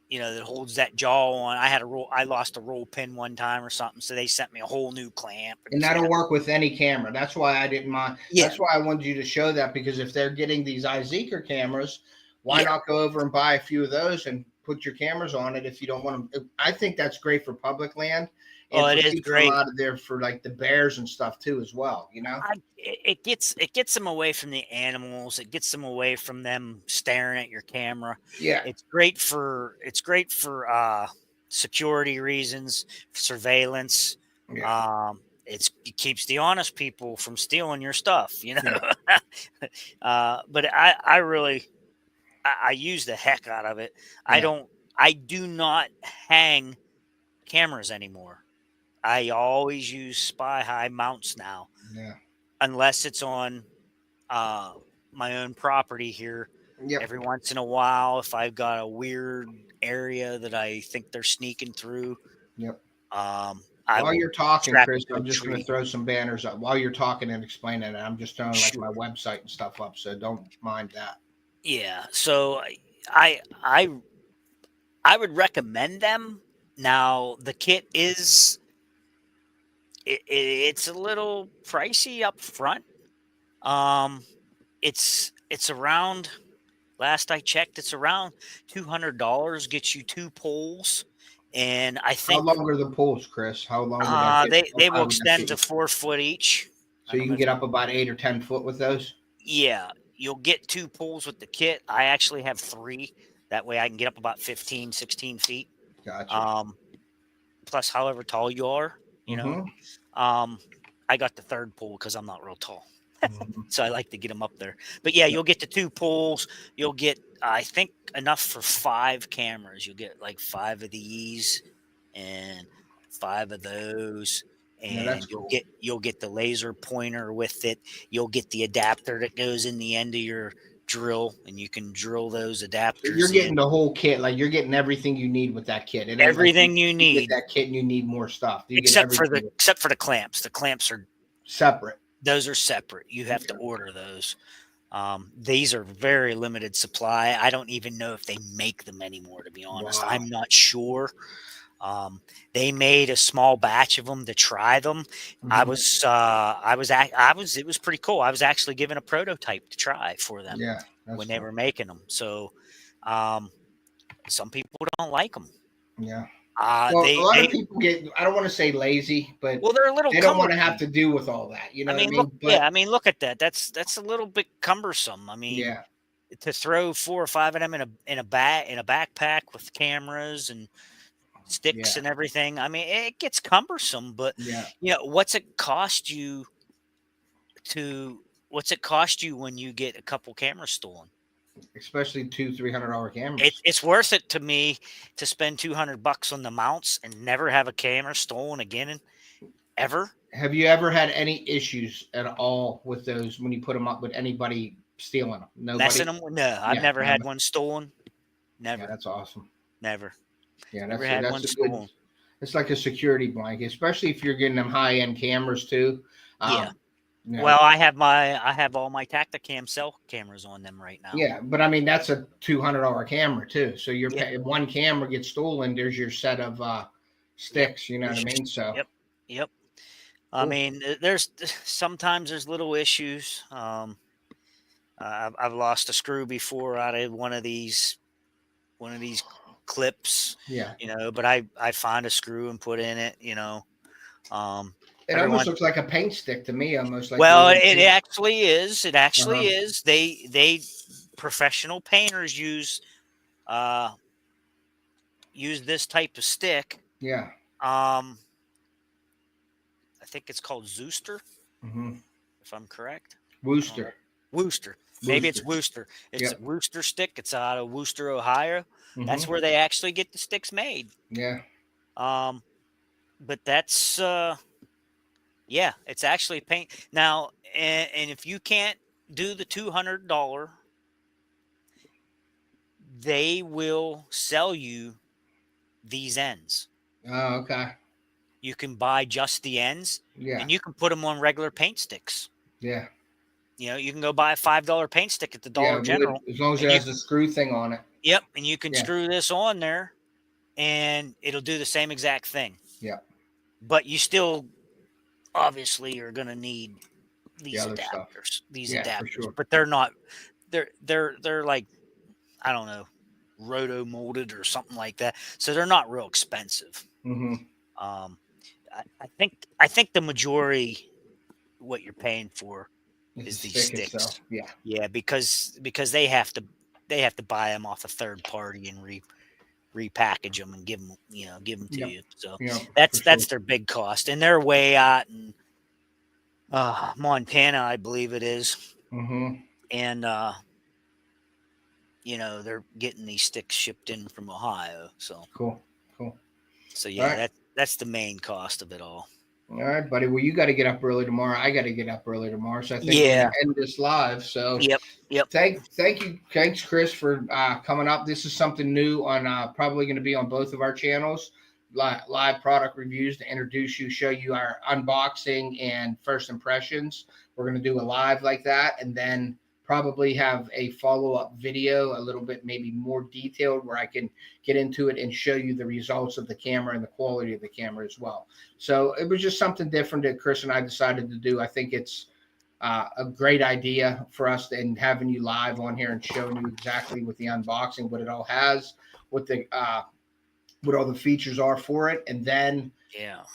That holds that jaw on. I lost a roll pin one time or something, so they sent me a whole new clamp. And that'll work with any camera. That's why I didn't mind. Yeah. That's why I wanted you to show that, because if they're getting these IZEEKER cameras, why not go over and buy a few of those and put your cameras on it if you don't want them? I think that's great for public land. Oh, for it is keeping them great. out of there for like the bears and stuff too, as well. You know. It gets them away from the animals. It gets them away from them staring at your camera. Yeah. It's great for security reasons, surveillance. Yeah. It keeps the honest people from stealing your stuff, you know. Yeah. But I really I use the heck out of it. Yeah. I do not hang cameras anymore. I always use spy high mounts now, Yeah. unless it's on uh, my own property here. Yep. Every once in a while, if I've got a weird area that I think they're sneaking through, Yep. I While will you're talking, strap Chris, it to a I'm just going to tree. throw some banners up. While you're talking and explaining it, I'm just throwing like my Sure. website and stuff up, so don't mind that. Yeah. So I I I would recommend them. Now the kit is it's a little pricey up front. Um, it's around. Last I checked, it's around $200. Gets you 2 poles, and I How think long are the poles, Chris? How long would that get? How they will high would that extend get to you? 4 foot each. I So you don't know can if get up about 8 or 10 foot with those. yeah, you'll get 2 poles with the kit. I actually have 3. That way I can get up about 15, 16 feet. Gotcha. Um, plus however tall you are, you know. Mm-hmm. Um, I got the 3rd pole because I'm not real tall. Mm-hmm. So I like to get them up there. But yeah, you'll get the 2 poles. You'll get, I think, enough for 5 cameras. You'll get like 5 of these and 5 of those. Yeah, And that's cool. you'll get the laser pointer with it. You'll get the adapter that goes in the end of your drill, and you can drill those So you're adapters in. getting the whole kit. Like you're getting everything you need with that kit. It ain't like Everything you you get need, that kit and you need more stuff. You get except for everything the clamps. The clamps are separate. those are separate. You have to Okay. order those. These are very limited supply. I don't even know if they make them anymore, to be honest. Wow. I'm not sure. They made a small batch of them to try them. Mm-hmm. It was pretty cool. I was actually given a prototype to try for them Yeah, that's when they cool. were making them. So, some people don't like them. Yeah. Well, a lot of They people get, I don't want to say lazy, but well, they're a little they don't want to have cumbersome. to do with all that. You know I what I mean, look, mean? yeah, But I mean, look at that. That's a little bit cumbersome. I mean, yeah, to throw 4 or 5 of them in a backpack with cameras and sticks yeah, and everything. I mean, it gets cumbersome, but yeah. you know, to what's it cost you when you get a couple cameras stolen? Especially $200-300 cameras. It's worth it to me to spend $200 on the mounts and never have a camera stolen again ever. Have you ever had any issues at all with those when you put them up with anybody stealing them? Messing Nobody? them? No, I've Yeah, never no, had one stolen. yeah, Never, that's awesome. never, Yeah, never that's had that's one a good. stolen. It's like a security blanket, especially if you're getting them high end cameras too. Yeah. You know, Well, I have all my Tacticam cell cameras on them right now. yeah, but I mean that's a $200 camera too. So you're Yeah. paying, one camera gets stolen, there's your set of Yep. sticks. You know what I There's mean? just So yep. Yep. I cool. mean, there's sometimes there's little issues. I've lost a screw before out of one of these clips, Yeah, you know, but I find a screw and put in it, you know. Um, it almost everyone, looks like a paint stick to me, almost like a well, little it paint. actually is. It actually Uh-huh. is. They professional painters uh use this type of stick. Yeah. Um, I think it's called Zooster, Mm-hmm. if I'm correct. I don't know. Wooster. Worcester. Maybe it's Wooster. Worcester. It's a Yep. Worcester stick. It's out of Worcester, Ohio. That's Mm-hmm. where they actually get the sticks made. Yeah. Um, but that's yeah, it's actually paint now. And if you can't do the $200, they will sell you these ends. Oh, okay. You can buy just the ends, Yeah. and you can put them on regular paint sticks. Yeah. You know, you can go buy a $5 paint stick at the Yeah. Dollar It would, General, as long as it and you has the screw thing on it. yep, and you can Yeah. screw this on there, and it'll do the same exact thing. Yeah. But you still obviously are going to need The these other stuff. adapters. These Yeah, for adapters, sure. but they're not. They're like, I don't know, roto molded or something like that. So they're not real expensive. Mm-hmm. Um, I think the majority what you're paying for is the these stick itself. sticks. Yeah. Yeah, because they have to buy them off a third party and repackage them and give them to Yep. you. So Yep. that's their big cost, and they're way out in Montana, I believe it is. Mm-hmm. And they're getting these sticks shipped in from Ohio. So Cool. So All yeah, right. that's the main cost of it all. All right, buddy. Well, you got to get up early tomorrow. I got to get up early tomorrow. So I think we're Yeah. going to end this live. So Yep. thank you. Thanks, Chris, for coming up. This is something new on probably going to be on both of our channels. Live product reviews to introduce you, show you our unboxing and first impressions. We're going to do a live like that, and then probably have a follow-up video, a little bit maybe more detailed, where I can get into it and show you the results of the camera and the quality of the camera as well. So it was just something different that Chris and I decided to do. I think it's a great idea for us, and having you live on here and showing you exactly with the unboxing, what it all has, what all the features are for it, and then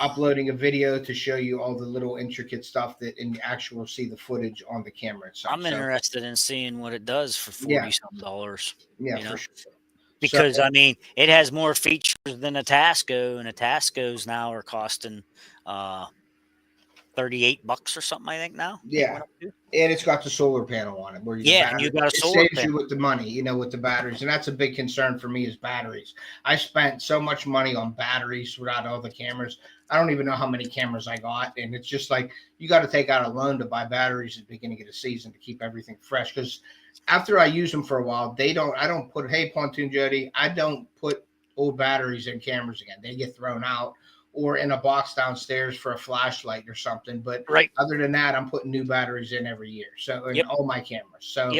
uploading a video to show you all the little intricate stuff that in actual see the footage on the camera itself. I'm interested in seeing what it does for $40-some. Yeah, for sure. Because I mean, it has more features than a Tasco, and a Tascos now are costing $38 or something, I think now. Yeah. And it's got the solar panel on it, where and you got a solar it saves you with the money, with the batteries, and that's a big concern for me is batteries. I spent so much money on batteries throughout all the cameras. I don't even know how many cameras I got, and it's just like you got to take out a loan to buy batteries at the beginning of the season to keep everything fresh. Because after I use them for a while, I don't put, hey, Pontoon Jody, I don't put old batteries in cameras again. They get thrown out or in a box downstairs for a flashlight or something. But other than that, I'm putting new batteries in every year. So in all my cameras. So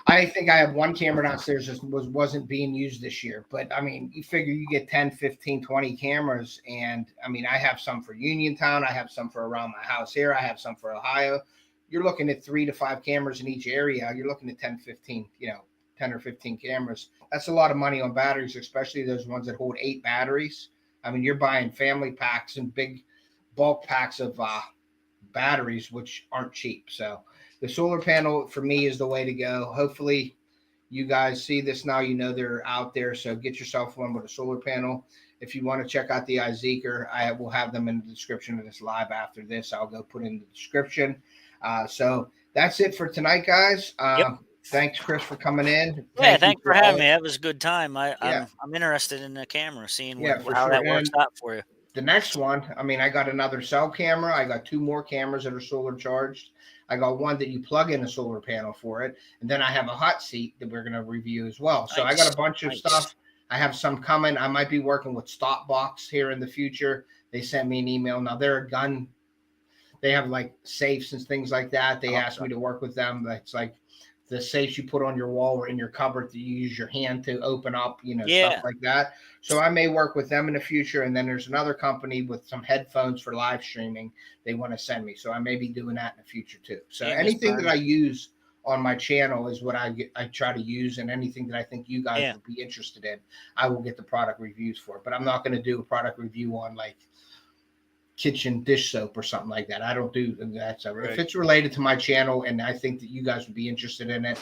I think I have one camera downstairs that wasn't being used this year. But I mean, you figure you get 10, 15, 20 cameras. And I mean, I have some for Uniontown. I have some for around my house here. I have some for Ohio. You're looking at 3 to 5 cameras in each area. You're looking at 10, 15, 10 or 15 cameras. That's a lot of money on batteries, especially those ones that hold 8 batteries. I mean, you're buying family packs and big bulk packs of batteries, which aren't cheap. So the solar panel for me is the way to go. Hopefully you guys see this now, they're out there. So get yourself one with a solar panel. If you want to check out the IZEEKER, I will have them in the description of this live after this. I'll go put in the description. So that's it for tonight, guys. Thanks, Chris, for coming in. Thanks for having me. That was a good time. I'm interested in the camera, seeing how that works out for you. The next one, I mean, I got another cell camera. I got 2 more cameras that are solar charged. I got one that you plug in a solar panel for it. And then I have a hot seat that we're going to review as well. So I got a bunch of stuff. I have some coming. I might be working with Stopbox here in the future. They sent me an email. Now they're a gun. They have like safes and things like that. They asked me to work with them. It's like the safes you put on your wall or in your cupboard that you use your hand to open up, stuff like that. So I may work with them in the future. And then there's another company with some headphones for live streaming they want to send me. So I may be doing that in the future too. So anything that I use on my channel is what I try to use, and anything that I think you guys would be interested in, I will get the product reviews for. But I'm not going to do a product review on like kitchen dish soap or something like that. I don't do that. So if it's related to my channel and I think that you guys would be interested in it,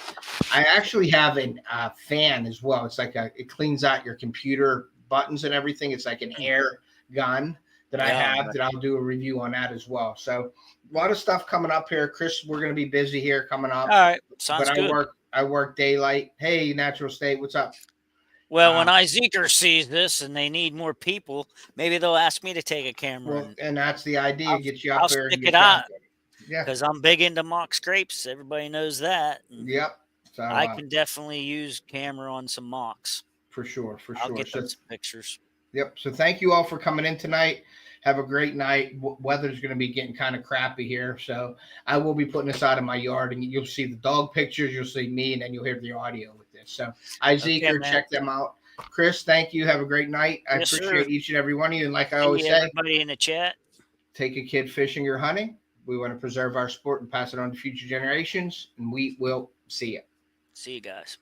I actually have a fan as well. It's like it cleans out your computer buttons and everything. It's like an air gun that I have that I'll do a review on that as well. So a lot of stuff coming up here. Chris, we're going to be busy here coming up. All right. Sounds good. I work daylight. Hey, Natural State, what's up? Well, when IZEEKER sees this and they need more people, maybe they'll ask me to take a camera. Well, and that's the idea. Get you up there and stick it out. Yeah, because I'm big into mock scrapes. Everybody knows that. Yep. So I can definitely use camera on some mocks. For sure. I'll get some pictures. Yep. So thank you all for coming in tonight. Have a great night. Weather's going to be getting kind of crappy here. So I will be putting this out in my yard, and you'll see the dog pictures. You'll see me, and then you'll hear the audio with this. So IZEEKER, check them out. Chris, thank you. Have a great night. I appreciate each and every one of you. And like I always say, everybody in the chat, take a kid fishing or hunting. We want to preserve our sport and pass it on to future generations. And we will see you. See you guys.